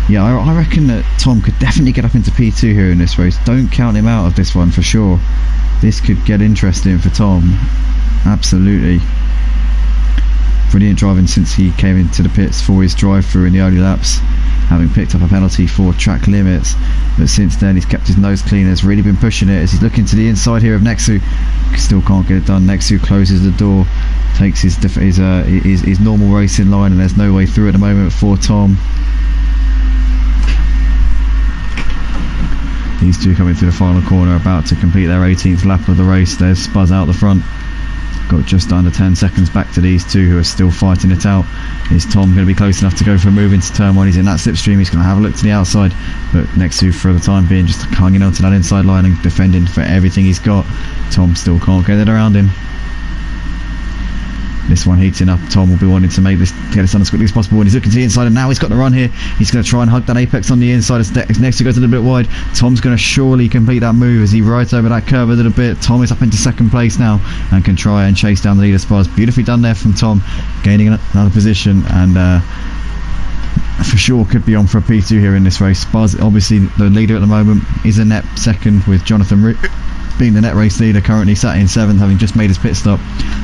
yeah, I reckon that Tom could definitely get up into P2 here in this race. Don't count him out of this one for sure. This could get interesting for Tom. Absolutely. Brilliant driving since he came into the pits for his drive-through in the early laps, having picked up a penalty for track limits, but since then he's kept his nose clean, has really been pushing it as he's looking to the inside here of Nexu. Still can't get it done. Nexu closes the door, takes his normal racing line, and there's no way through at the moment for Tom. These two coming through the final corner, about to complete their 18th lap of the race. There's Spuz out the front. Got just under 10 seconds back to these two who are still fighting it out. Is Tom going to be close enough to go for a move into turn 1? He's in that slipstream. He's going to have a look to the outside, but Nexu for the time being just hanging on to that inside line and defending for everything he's got. Tom still can't get it around him. This one heating up. Tom will be wanting to get this done as quickly as possible, and he's looking to the inside, and now he's got the run here. He's going to try and hug that apex on the inside as Nexu goes a little bit wide. Tom's going to surely complete that move as he rides over that curve a little bit. Tom is up into second place now and can try and chase down the leader Spars. Beautifully done there from Tom, gaining another position, and for sure could be on for a P2 here in this race. Spars obviously the leader at the moment, is a net second with Jonathan being the net race leader, currently sat in 7th, having just made his pit stop.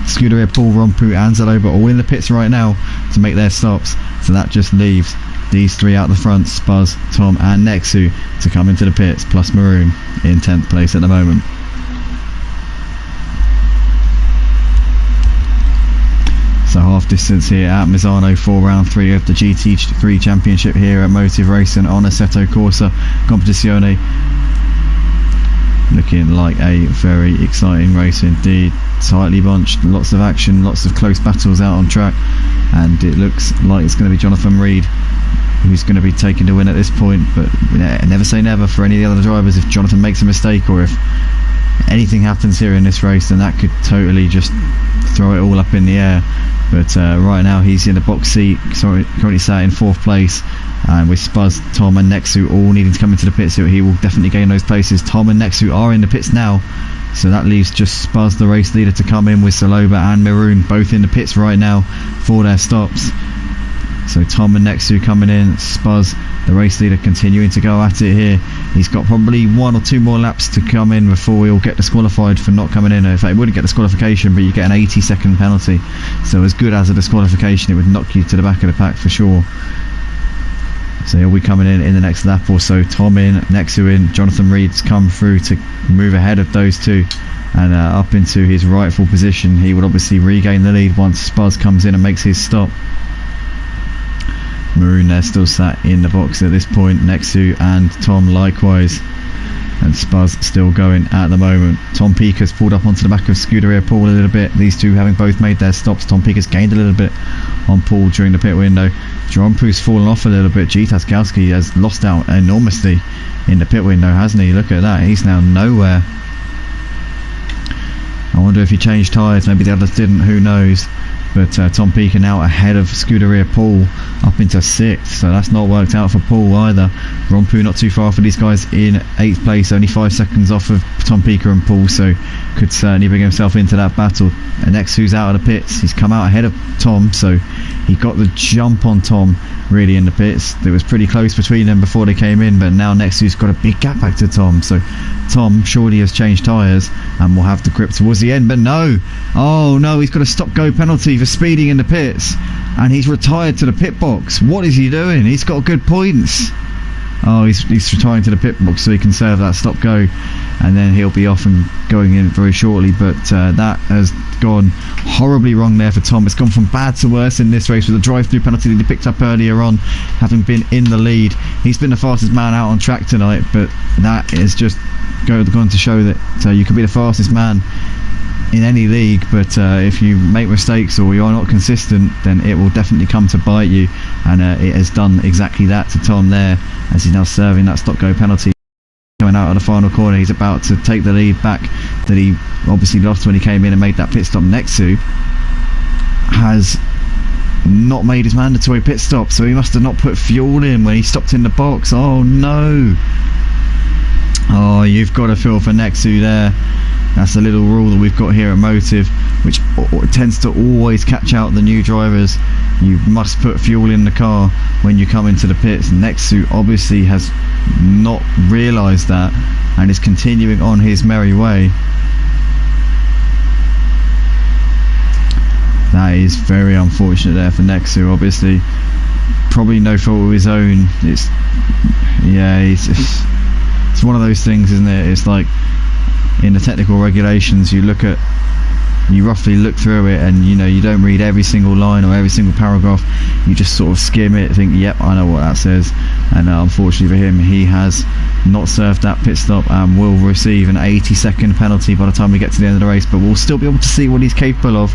Scuderia, Paul, Rompu and Zaloba all in the pits right now to make their stops, so that just leaves these three out the front, Spuz, Tom and Nexu, to come into the pits, plus Maroon in 10th place at the moment. So half distance here at Misano for round 3 of the GT3 Championship here at Motive Racing on Assetto Corsa Competizione. Looking like a very exciting race indeed. Tightly bunched, lots of action, lots of close battles out on track, and it looks like it's going to be Jonathan Reed who's going to be taking the win at this point, but never say never for any of the other drivers. If Jonathan makes a mistake or if anything happens here in this race, then that could totally just throw it all up in the air. But right now he's in the box seat, currently sat in 4th place, and with Spuz, Tom and Nexu all needing to come into the pits, so he will definitely gain those places. Tom and Nexu are in the pits now, so that leaves just Spuz, the race leader, to come in with Zaloba and Maroon both in the pits right now for their stops. So Tom and Nexu coming in, Spuz, the race leader, continuing to go at it here. He's got probably 1 or 2 more laps to come in before we'll get disqualified for not coming in. In fact, it wouldn't get disqualification, but you get an 80-second penalty, so as good as a disqualification, it would knock you to the back of the pack for sure. So he'll be coming in the next lap or so. Tom in, Nexu in, Jonathan Reed's come through to move ahead of those two and up into his rightful position. He would obviously regain the lead once Spuz comes in and makes his stop. Maroon there still sat in the box at this point, Nexu and Tom likewise. and Spuz still going at the moment. Tom Peaker's pulled up onto the back of Scuderia Paul a little bit. These two having both made their stops. Tom Peaker's gained a little bit on Paul during the pit window. Jerompou's fallen off a little bit. Gjphil-green has lost out enormously in the pit window, hasn't he? Look at that, he's now nowhere. I wonder if he changed tyres, maybe the others didn't, who knows. But Tom Peaker now ahead of Scuderia Paul, up into 6th, so that's not worked out for Paul either. Jerompou not too far for these guys in 8th place, only 5 seconds off of Tom Peaker and Paul, so could certainly bring himself into that battle. And next, who's out of the pits, he's come out ahead of Tom, so he got the jump on Tom really in the pits. It was pretty close between them before they came in, but now next who's got a big gap back to Tom, so Tom surely has changed tyres and will have the grip towards the end. But no, oh no, he's got a stop go penalty for speeding in the pits, and he's retired to the pit box. What is he doing? He's got good points. Oh, he's retiring to the pit box so he can serve that stop go, and then he'll be off and going in very shortly. But that has gone horribly wrong there for Tom. It's gone from bad to worse in this race with a drive-through penalty that he picked up earlier on, having been in the lead. He's been the fastest man out on track tonight, but that is just gone to show that you can be the fastest man in any league, but if you make mistakes or you're not consistent, then it will definitely come to bite you, and it has done exactly that to Tom there, as he's now serving that stop go penalty. Coming out of the final corner, he's about to take the lead back that he obviously lost when he came in and made that pit stop. Next to has not made his mandatory pit stop, so he must have not put fuel in when he stopped in the box. Oh no, oh, you've got to feel for Nexu there. That's a little rule that we've got here at Motive, which tends to always catch out the new drivers. You must put fuel in the car when you come into the pits. Nexu obviously has not realised that and is continuing on his merry way. That is very unfortunate there for Nexu. Obviously, probably no fault of his own. It's one of those things, isn't it? It's like, in the technical regulations, you roughly look through it, and you don't read every single line or every single paragraph. You just sort of skim it, think, yep, I know what that says. And unfortunately for him, he has not served that pit stop and will receive an 80-second penalty by the time we get to the end of the race. But we'll still be able to see what he's capable of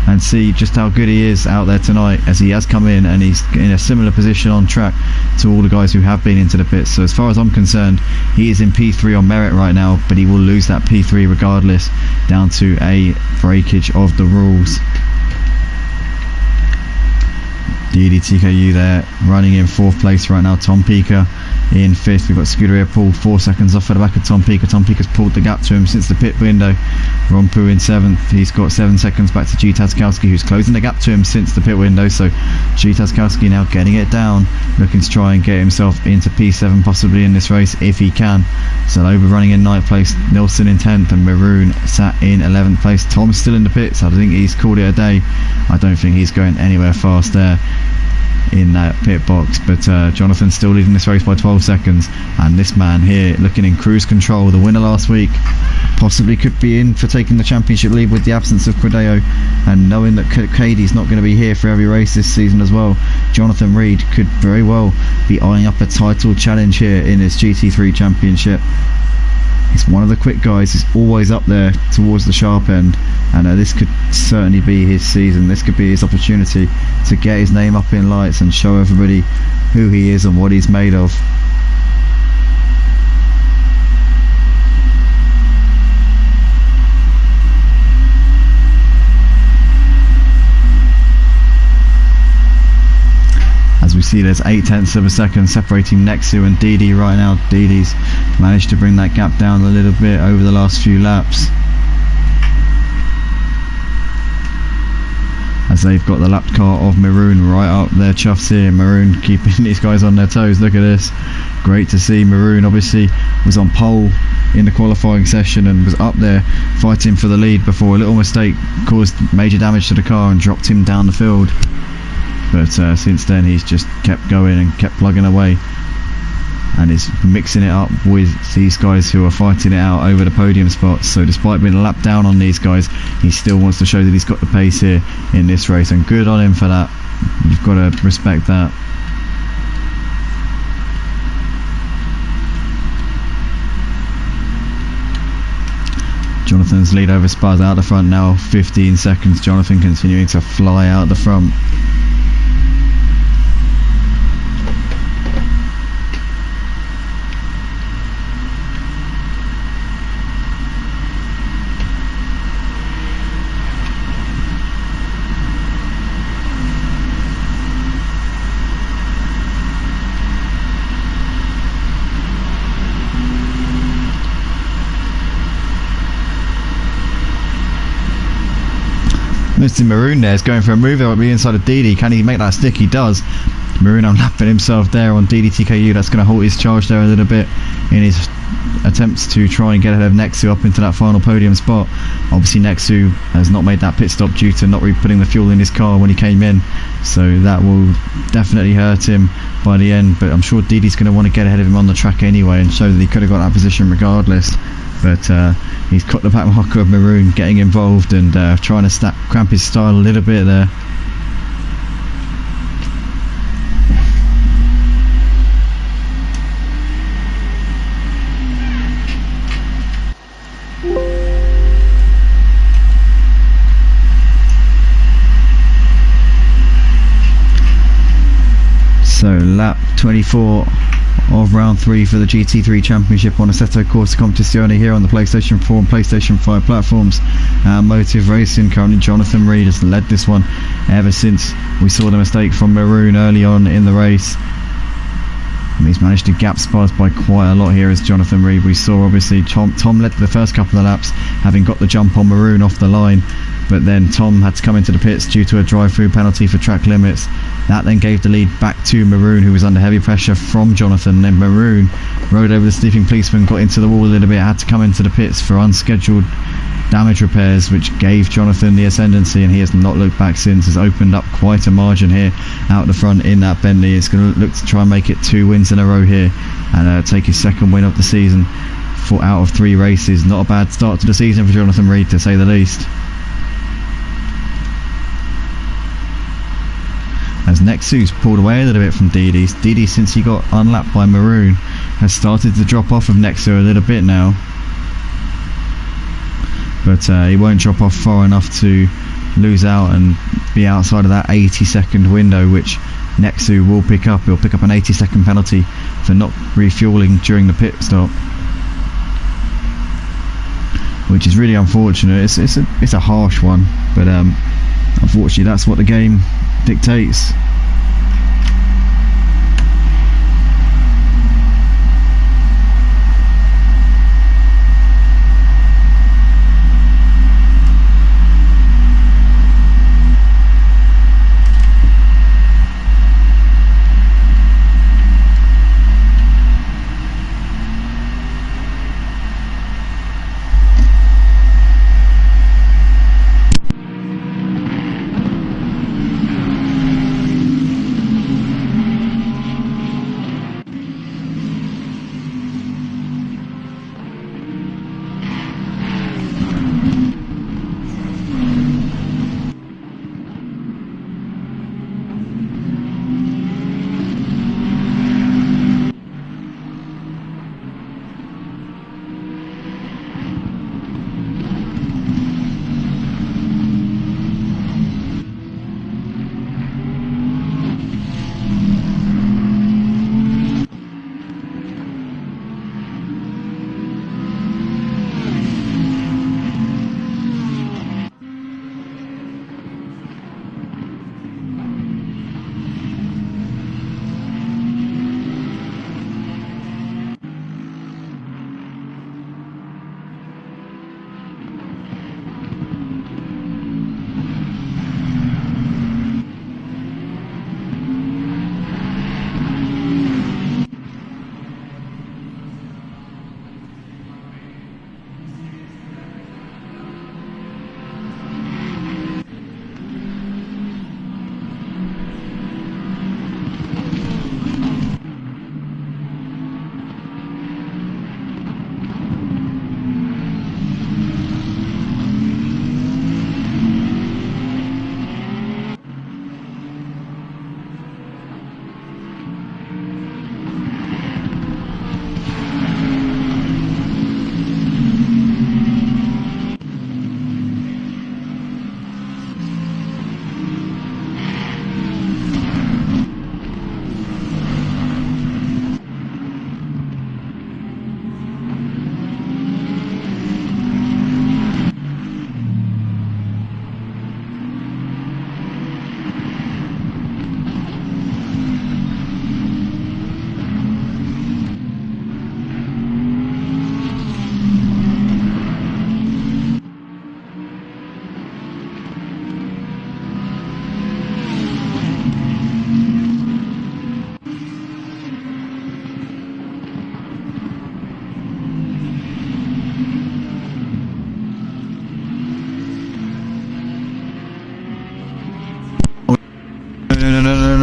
and see just how good he is out there tonight, as he has come in and he's in a similar position on track to all the guys who have been into the pits. So as far as I'm concerned, he is in P3 on merit right now, but he will lose that P3 regardless, down to a breakage of the rules. deedeeTKU there running in 4th place right now. Tom Peaker in 5th. We've got Scuderia Paul 4 seconds off at the back of Tom Peaker. Tom Peaker's pulled the gap to him since the pit window. Jerompou in 7th. He's got 7 seconds back to Gjphil-green, who's closing the gap to him since the pit window. So Gjphil-green now getting it down, looking to try and get himself into P7 possibly in this race if he can. Zaloba running in 9th place, Nilsson in 10th, and Maroon sat in 11th place. Tom's still in the pits. I think he's called it a day. I don't think he's going anywhere fast there in that pit box, but Jonathan's still leading this race by 12 seconds, and this man here looking in cruise control, the winner last week, possibly could be in for taking the championship lead with the absence of Credeo, and knowing that Cady's not going to be here for every race this season as well, Jonathan Reed could very well be eyeing up a title challenge here in his GT3 championship. He's one of the quick guys. He's always up there towards the sharp end, and this could certainly be his season. This could be his opportunity to get his name up in lights and show everybody who he is and what he's made of. As we see, there's 0.8 of a second separating Nexu and Dede right now. Dede's managed to bring that gap down a little bit over the last few laps, as they've got the lapped car of Maroon right up their chuffs here. Maroon keeping these guys on their toes. Look at this, great to see. Maroon obviously was on pole in the qualifying session and was up there fighting for the lead before a little mistake caused major damage to the car and dropped him down the field. But since then he's just kept going and kept plugging away, and is mixing it up with these guys who are fighting it out over the podium spots. So despite being a lap down on these guys, he still wants to show that he's got the pace here in this race, and good on him for that. You've got to respect that. Jonathan's lead over Spurs out the front now, 15 seconds. Jonathan continuing to fly out the front. Mr. Maroon there is going for a move over the inside of Didi. Can he make that stick? He does. Maroon unlapping himself there on deedeeTKU. That's going to halt his charge there a little bit in his attempts to try and get ahead of Nexu up into that final podium spot. Obviously Nexu has not made that pit stop due to not re-putting the fuel in his car when he came in, so that will definitely hurt him by the end, but I'm sure Didi's going to want to get ahead of him on the track anyway and show that he could have got that position regardless. But he's caught the back marker of Maroon getting involved and trying to cramp his style a little bit there. So lap 24 of round 3 for the GT3 Championship on Assetto Corsa Competizione here on the PlayStation 4 and PlayStation 5 platforms. Motive Racing, currently Jonathan Reed has led this one ever since we saw the mistake from Maroon early on in the race. And he's managed to gap Spars by quite a lot here as Jonathan Reed. We saw obviously Tom led the first couple of laps, having got the jump on Maroon off the line, but then Tom had to come into the pits due to a drive-through penalty for track limits. That then gave the lead back to Maroon, who was under heavy pressure from Jonathan. Then Maroon rode over the sleeping policeman, got into the wall a little bit, had to come into the pits for unscheduled damage repairs, which gave Jonathan the ascendancy, and he has not looked back since. Has opened up quite a margin here out the front in that Bentley. It's going to look to try and make it 2 wins in a row here and take his second win of the season out of 3 races. Not a bad start to the season for Jonathan Reed, to say the least. As Nexu's pulled away a little bit from Didi. Didi, since he got unlapped by Maroon, has started to drop off of Nexu a little bit now, but he won't drop off far enough to lose out and be outside of that 80-second window, which Nexu will pick up. He'll pick up an 80-second penalty for not refueling during the pit stop, which is really unfortunate. It's a harsh one, but unfortunately that's what the game dictates.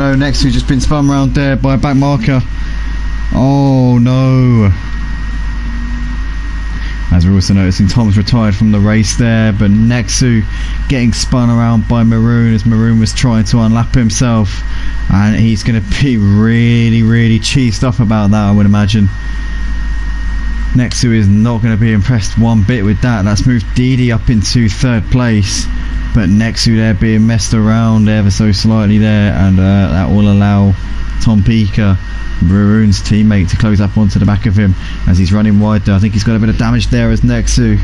no, Nexu just been spun round there by a back marker. Oh no. As we're also noticing, Tom's retired from the race there, but Nexu getting spun around by Maroon as Maroon was trying to unlap himself, and he's going to be really cheesed up about that, I would imagine. Nexu is not going to be impressed one bit with that. That's moved DD up into 3rd place, but Nexu there being messed around ever so slightly there, and that will allow Tom Pika, Maroon's teammate, to close up onto the back of him as he's running wide there. I think he's got a bit of damage there as Nexu.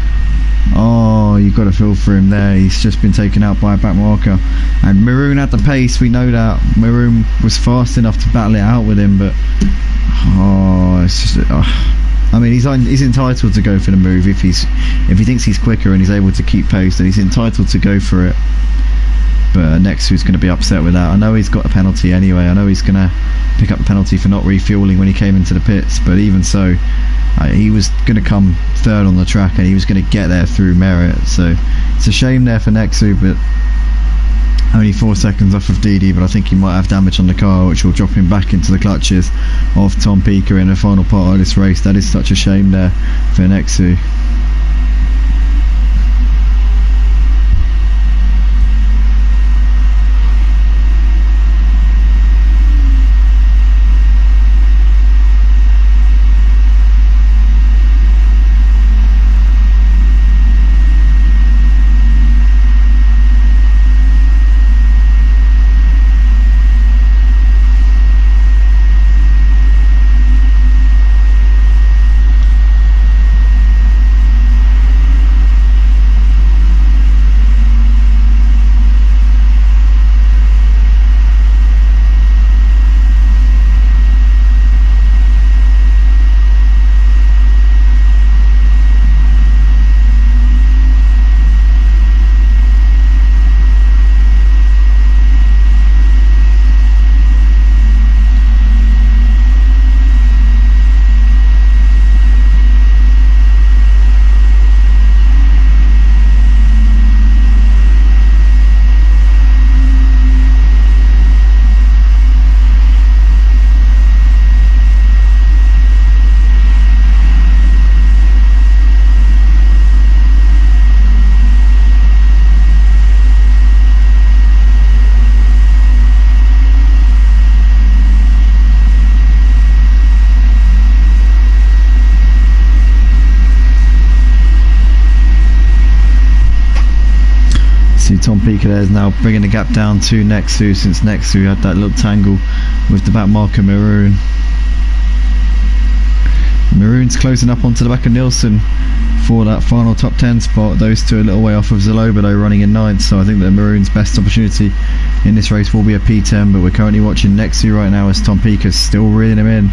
Oh, you've got to feel for him there. He's just been taken out by a back marker, and Maroon had the pace. We know that Maroon was fast enough to battle it out with him, but it's just I mean, he's entitled to go for the move if he thinks he's quicker and he's able to keep pace, then he's entitled to go for it. But Nexu's going to be upset with that. I know he's got a penalty anyway. I know he's going to pick up the penalty for not refueling when he came into the pits, but even so, he was going to come 3rd on the track and he was going to get there through merit. So it's a shame there for Nexu, but only 4 seconds off of DD, but I think he might have damage on the car, which will drop him back into the clutches of Tom Pika in the final part of this race. That is such a shame there for Nexu. Tom Pika there is now bringing the gap down to Nexu, since Nexu had that little tangle with the back marker Maroon. Maroon's closing up onto the back of Nilsson for that final top 10 spot. Those two a little way off of Zaloba though, running in 9th, so I think that Maroon's best opportunity in this race will be a P10, but we're currently watching Nexu right now as Tom Pika's still reeling him in.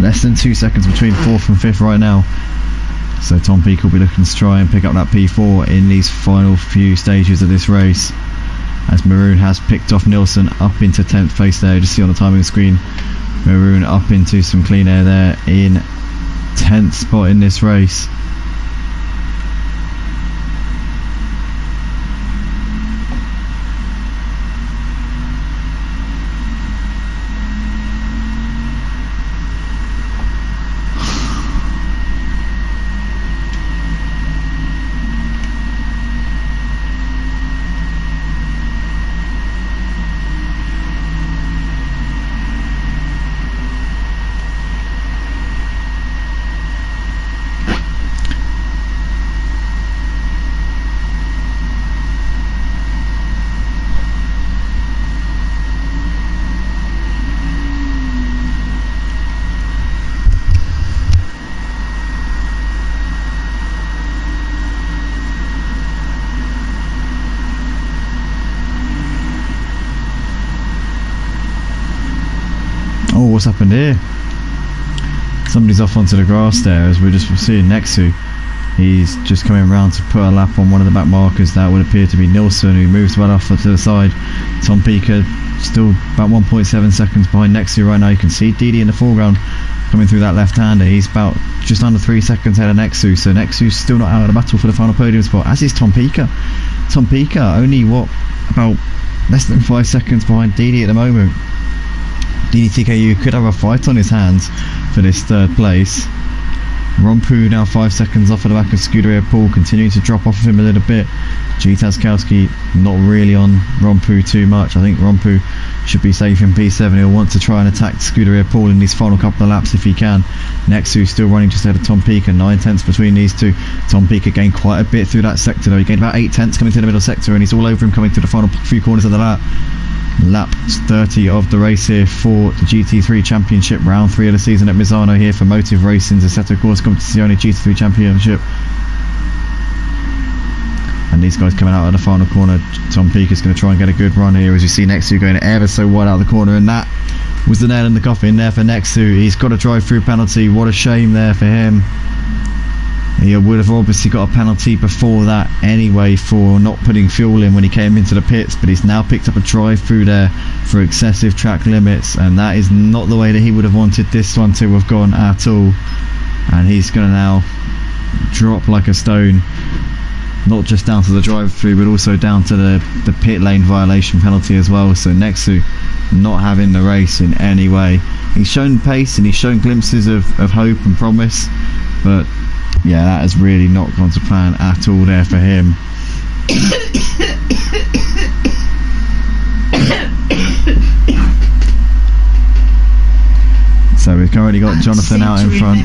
Less than 2 seconds between 4th and 5th right now. So Tom Pika will be looking to try and pick up that P4 in these final few stages of this race, as Maroon has picked off Nilsson up into 10th place there. Just see on the timing screen, Maroon up into some clean air there in 10th spot in this race. Oh, what's happened here? Somebody's off onto the grass there, as we're just seeing Nexu. He's just coming around to put a lap on one of the back markers. That would appear to be Nilsson, who moves well off to the side. Tom Pika still about 1.7 seconds behind Nexu right now. You can see DD in the foreground coming through that left-hander. He's about just under 3 seconds ahead of Nexu, so Nexu's still not out of the battle for the final podium spot, as is Tom Pika. Tom Pika only, what, about less than 5 seconds behind DD at the moment. deedeeTKU could have a fight on his hands for this third place. Rompu now 5 seconds off of the back of Scuderia Paul, continuing to drop off of him a little bit. Gtaskowski not really on Rompu too much. I think Rompu should be safe in P7. He'll want to try and attack Scuderia Paul in these final couple of laps if he can. Nexu still running just ahead of Tom Pika, 9 tenths between these two. Tom Pika gained quite a bit through that sector though. He gained about 8 tenths coming to the middle sector, and he's all over him coming to the final few corners of the lap. Lap 30 of the race here for the GT3 Championship, round 3 of the season at Misano here for Motive Racing's Assetto Corsa Competizione GT3 Championship. And these guys coming out of the final corner. Tom Pika's going to try and get a good run here, as you see Nexu going ever so wide out of the corner, and that was the nail in the coffin there for Nexu. He's got a drive-through penalty. What a shame there for him. He would have obviously got a penalty before that anyway for not putting fuel in when he came into the pits, but he's now picked up a drive-through there for excessive track limits, and that is not the way that he would have wanted this one to have gone at all. And he's going to now drop like a stone, not just down to the drive-through but also down to the pit lane violation penalty as well. So Nexu not having the race in any way. He's shown pace and he's shown glimpses of hope and promise, but yeah, that has really not gone to plan at all there for him. So we've currently got Jonathan out in front.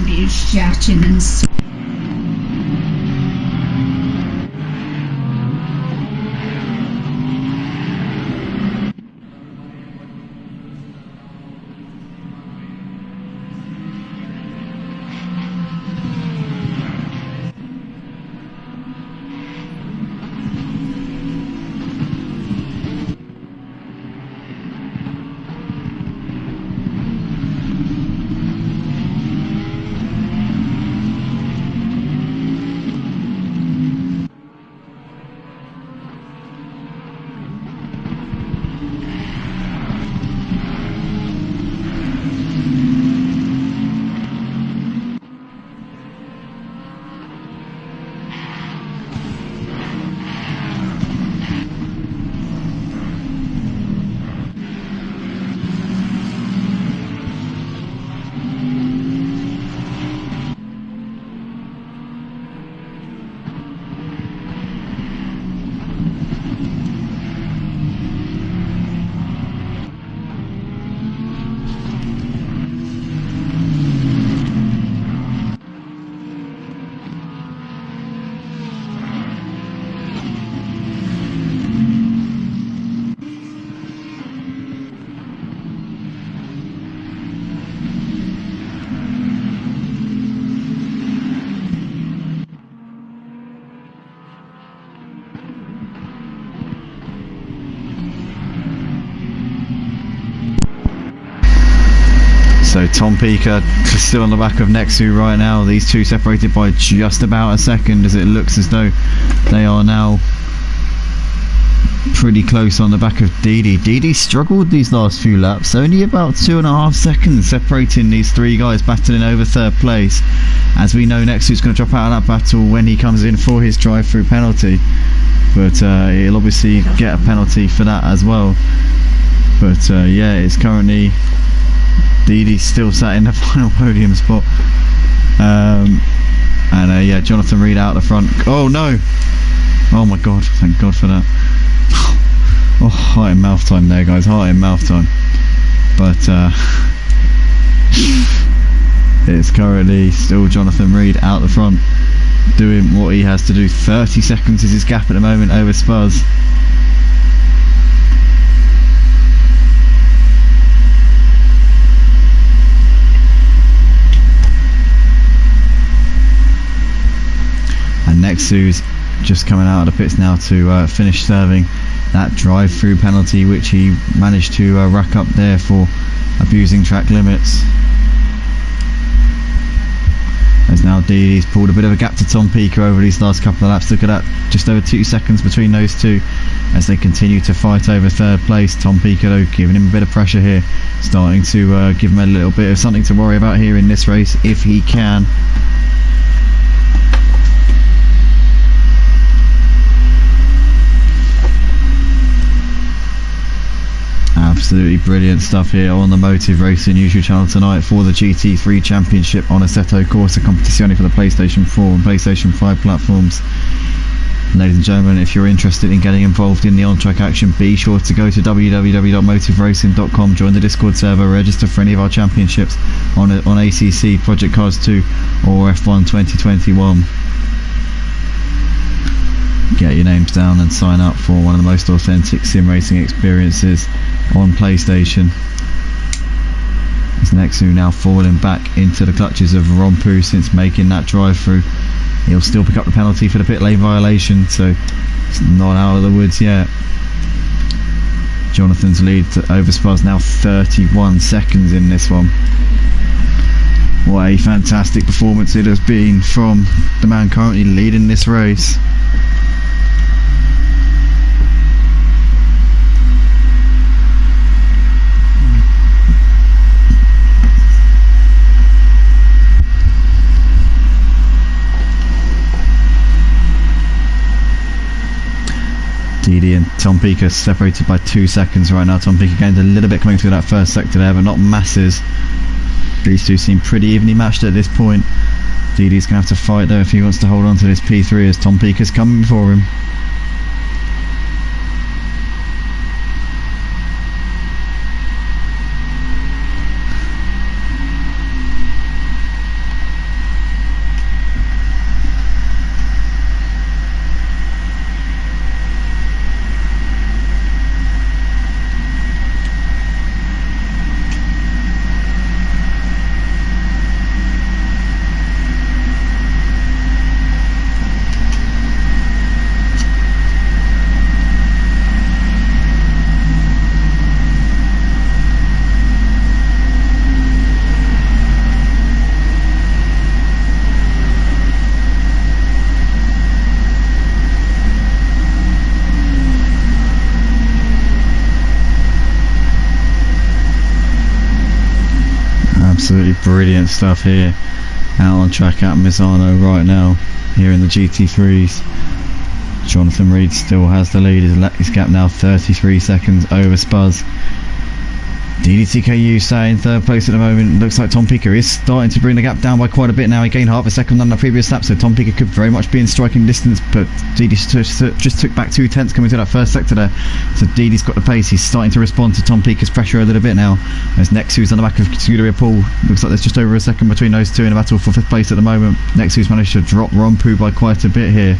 So Tom Pika still on the back of Nexu right now. These two separated by just about a second, as it looks as though they are now pretty close on the back of Didi. Didi struggled these last few laps, only about 2.5 seconds separating these three guys battling over third place. As we know, Nexu's going to drop out of that battle when he comes in for his drive-through penalty, but he'll obviously get a penalty for that as well. But yeah, it's currently Didi still sat in the final podium spot, and yeah, Jonathan Reed out the front. Oh no! Oh my god! Thank God for that. Oh, heart in mouth time there, guys. Heart in mouth time. But it's currently still Jonathan Reed out the front, doing what he has to do. 30 seconds is his gap at the moment over Spuzz. And Nexu's just coming out of the pits now to finish serving that drive-through penalty, which he managed to rack up there for abusing track limits. As now Didi's pulled a bit of a gap to Tom Pika over these last couple of laps. Look at that, just over 2 seconds between those two as they continue to fight over third place. Tom Pika though giving him a bit of pressure here, starting to give him a little bit of something to worry about here in this race if he can. Absolutely brilliant stuff here on the Motive Racing YouTube channel tonight for the GT3 Championship on Assetto Corsa Competizione for the PlayStation 4 and PlayStation 5 platforms. Ladies and gentlemen, if you're interested in getting involved in the on-track action, be sure to go to www.motiveracing.com, join the Discord server, register for any of our championships on ACC, Project Cars 2 or F1 2021. Get your names down and sign up for one of the most authentic sim racing experiences on PlayStation. As Nexu now falling back into the clutches of Rompu since making that drive through. He'll still pick up the penalty for the pit lane violation, so it's not out of the woods yet. Jonathan's lead over Spa's now 31 seconds in this one. What a fantastic performance it has been from the man currently leading this race. Didi and Tom Pika separated by 2 seconds right now. Tom Pika gained a little bit coming through that first sector there, but not masses. These two seem pretty evenly matched at this point. Didi's going to have to fight though if he wants to hold on to this P3 as Tom Pika's coming for him. Absolutely brilliant stuff here out on track at Misano right now here in the GT3s. Jonathan Reed still has the lead, his gap now 33 seconds over Spuz. deedeeTKU staying in third place at the moment. Looks like Tom Pika is starting to bring the gap down by quite a bit now. He gained half a second on the previous lap, so Tom Pika could very much be in striking distance, but Didi just took back 2 tenths coming to that first sector there. So Didi's got the pace. He's starting to respond to Tom Pika's pressure a little bit now. As Nexu's on the back of Scuderia Paul. Looks like there's just over a second between those two in a battle for 5th place at the moment. Nexu's managed to drop Rompu by quite a bit here.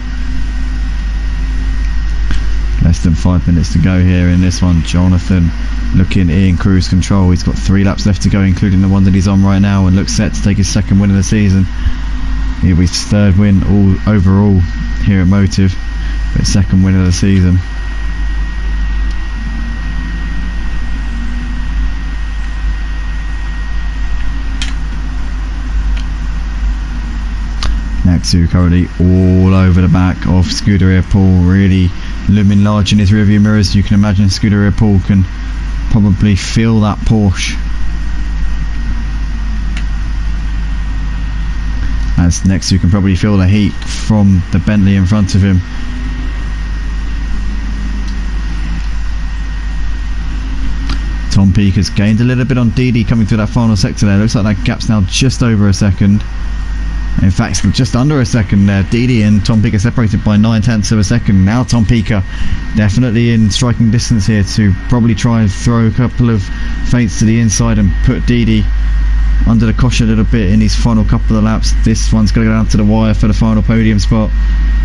Less than 5 minutes to go here in this one. Jonathan looking in cruise control. He's got 3 laps left to go, including the one that he's on right now, and looks set to take his 2nd win of the season. He'll be his 3rd win overall here at Motive, but 2nd win of the season. Nexu currently all over the back of Scuderia Paul, really looming large in his rearview mirrors. You can imagine Scuderia Paul can probably feel that Porsche. As Nexu can probably feel the heat from the Bentley in front of him. Tom Peake has gained a little bit on Didi coming through that final sector there. Looks like that gap's now just over a second. In fact, just under a second there. Didi and Tom Pika separated by 9 tenths of a second. Now Tom Pika definitely in striking distance here to probably try and throw a couple of feints to the inside and put Didi under the cosh a little bit in his final couple of laps. This one's going to go down to the wire for the final podium spot.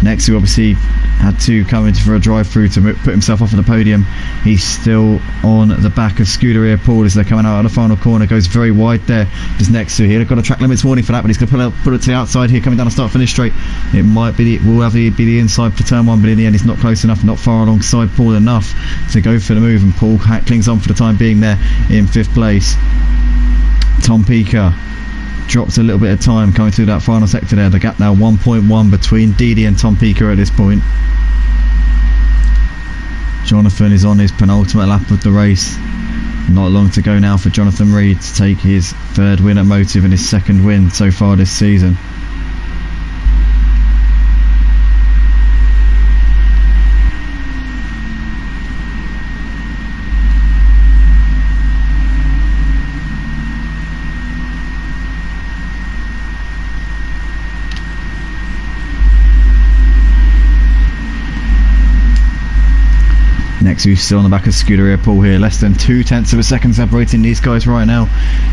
Nexu obviously had to come in for a drive through to put himself off of the podium. He's still on the back of Scuderia Paul as they're coming out of the final corner. Goes very wide there. Just Nexu here. They've got a track limits warning for that, but he's going to put it to the outside here, coming down the start finish straight. It might be be the inside for turn 1, but in the end it's not close enough, not far alongside Paul enough to go for the move, and Paul clings on for the time being there in 5th place. Tom Pika drops a little bit of time coming through that final sector there. The gap now 1.1 between Didi and Tom Pika at this point. Jonathan is on his penultimate lap of the race. Not long to go now for Jonathan Reed to take his 3rd win at Motive and his 2nd win so far this season. Next, who's still on the back of Scuderia Paul here, less than 0.2 of a second separating these guys right now.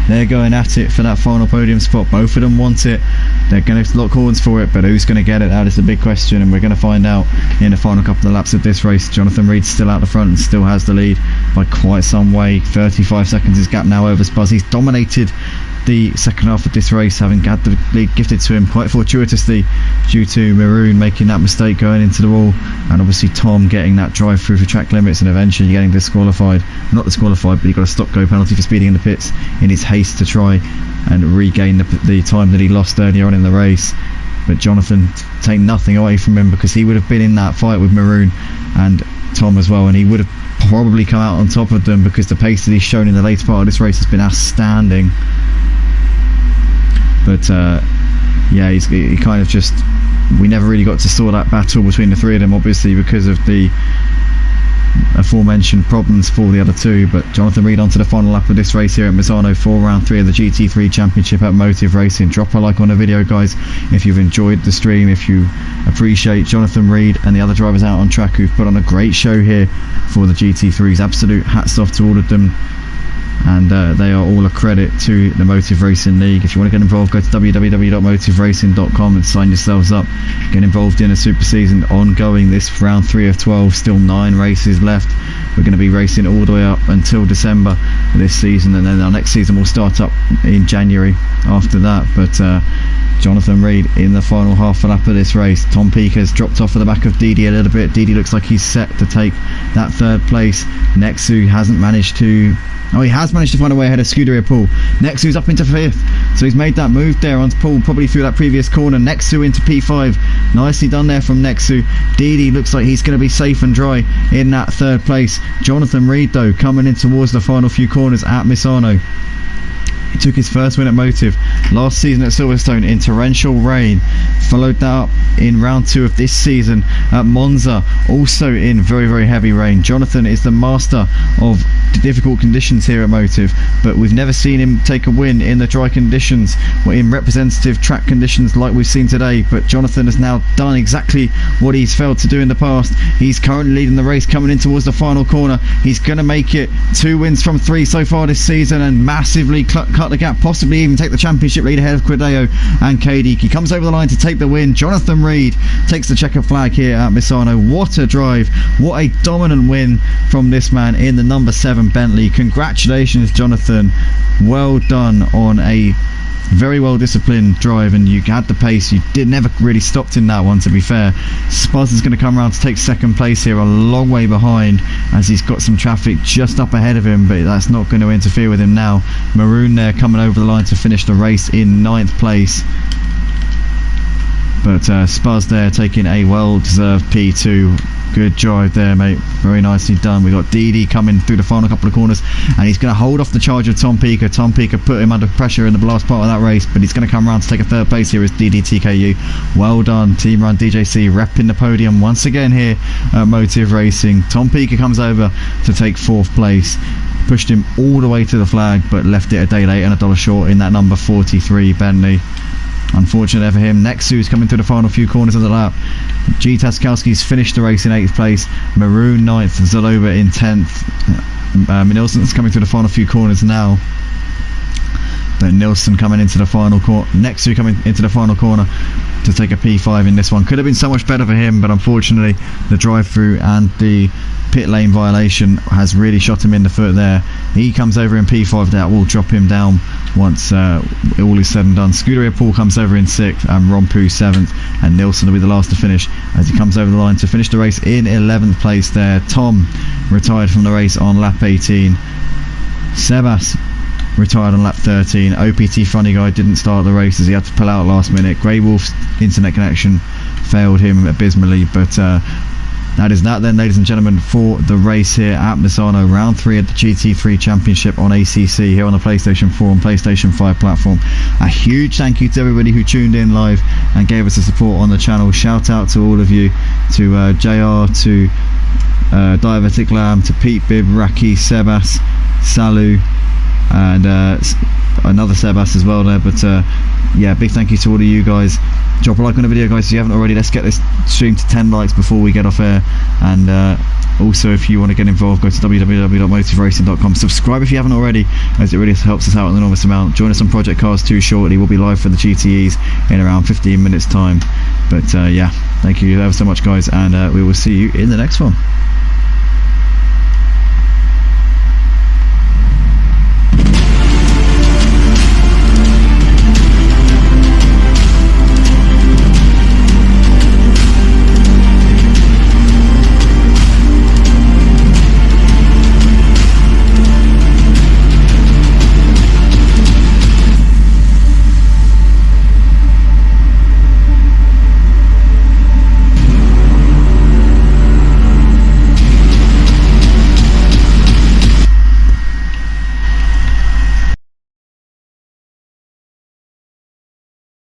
They're going at it for that final podium spot. Both of them want it. They're going to lock horns for it, but who's going to get it? That is the big question, and we're going to find out in the final couple of laps of this race. Jonathan Reed's still out the front and still has the lead by quite some way. 35 seconds is gap now over Spuzz. He's dominated the second half of this race, having had the lead gifted to him quite fortuitously due to Maroon making that mistake going into the wall, and obviously Tom getting that drive through for track limits and eventually getting disqualified. Not disqualified, but he got a stop go penalty for speeding in the pits in his haste to try and regain the time that he lost earlier on in the race. But Jonathan, take nothing away from him, because he would have been in that fight with Maroon and Tom as well, and he would have probably come out on top of them, because the pace that he's shown in the later part of this race has been outstanding. But yeah, he kind of just, we never really got to saw that battle between the three of them, obviously because of the aforementioned problems for the other two. But Jonathan Reed onto the final lap of this race here at Misano for round 3 of the GT3 Championship at Motive Racing. Drop a like on the video, guys, if you've enjoyed the stream, if you appreciate Jonathan Reed and the other drivers out on track who've put on a great show here for the GT3s. Absolute hats off to all of them, and they are all a credit to the Motive Racing League. If you want to get involved, go to www.motiveracing.com and sign yourselves up. Get involved in a super season ongoing. This round 3 of 12, still 9 races left. We're going to be racing all the way up until December this season, and then our next season will start up in January after that. But Jonathan Reed in the final half a lap of this race. Tom Peake has dropped off at the back of Didi a little bit. Didi looks like he's set to take that 3rd place. Nexu hasn't managed to... Oh, he has managed to find a way ahead of Scuderia Paul. Nexu's up into 5th, so he's made that move there onto Paul, probably through that previous corner. Nexu into P5, nicely done there from Nexu. Didi looks like he's going to be safe and dry in that 3rd place. Jonathan Reed, though, coming in towards the final few corners at Misano. He took his first win at Motive last season at Silverstone in torrential rain. Followed that up in round 2 of this season at Monza, also in very, very heavy rain. Jonathan is the master of difficult conditions here at Motive, but we've never seen him take a win in the dry conditions or in representative track conditions like we've seen today. But Jonathan has now done exactly what he's failed to do in the past. He's currently leading the race coming in towards the final corner. He's going to make it 2 wins from 3 so far this season and massively cut the gap, possibly even take the championship lead ahead of Quideo and KD. He comes over the line to take the win. Jonathan Reed takes the checker flag here at Misano. What a drive, what a dominant win from this man in the number 7 Bentley. Congratulations, Jonathan, well done on a very well disciplined drive, and you had the pace. You never really stopped in that one, to be fair. Spuzz is going to come around to take 2nd place here, a long way behind, as he's got some traffic just up ahead of him, but that's not going to interfere with him now. Maroon there coming over the line to finish the race in 9th place, but Spuzz there taking a well-deserved P2. Good drive there, mate, very nicely done. We got Didi coming through the final couple of corners, and he's going to hold off the charge of Tom Peake. Tom Peake put him under pressure in the last part of that race, but he's going to come around to take a 3rd place here as deedeeTKU. Well done, Team Run DJC, repping the podium once again here at Motive Racing. Tom Peake comes over to take 4th place. Pushed him all the way to the flag, but left it a day late and $1 short in that number 43 Bentley. Unfortunate for him. Nexu's coming through the final few corners of the lap. G. Taskowski's finished the race in 8th place. Maroon 9th, Zaloba in 10th. Nilsson's coming through the final few corners now. But Nilsson coming into the final corner. Nexu coming into the final corner to take a P5 in this one. Could have been so much better for him, but unfortunately the drive-through and the pit lane violation has really shot him in the foot there. He comes over in P5. That will drop him down once all is said and done. Scuderia Paul comes over in 6th, and Rompu 7th, and Nilsson will be the last to finish as he comes over the line to finish the race in 11th place there. Tom retired from the race on lap 18. Sebas retired on lap 13. OPT funny guy didn't start the race as he had to pull out last minute. Grey Wolf's internet connection failed him abysmally, but that is that then, ladies and gentlemen, for the race here at Misano, round 3 of the GT3 Championship on ACC here on the PlayStation 4 and PlayStation 5 platform. A huge thank you to everybody who tuned in live and gave us the support on the channel. Shout out to all of you, to JR, to Diabetic Lamb, to Pete Bibb, Raki, Sebas, Salu, and another Sebas as well there. But yeah, big thank you to all of you guys. Drop a like on the video, guys, if you haven't already. Let's get this stream to 10 likes before we get off air, and Also, if you want to get involved, go to www.motivracing.com. Subscribe if you haven't already, as it really helps us out an enormous amount. Join us on Project Cars 2 shortly. We'll be live for the GTEs in around 15 minutes time. But yeah, thank you ever so much, guys, and we will see you in the next one.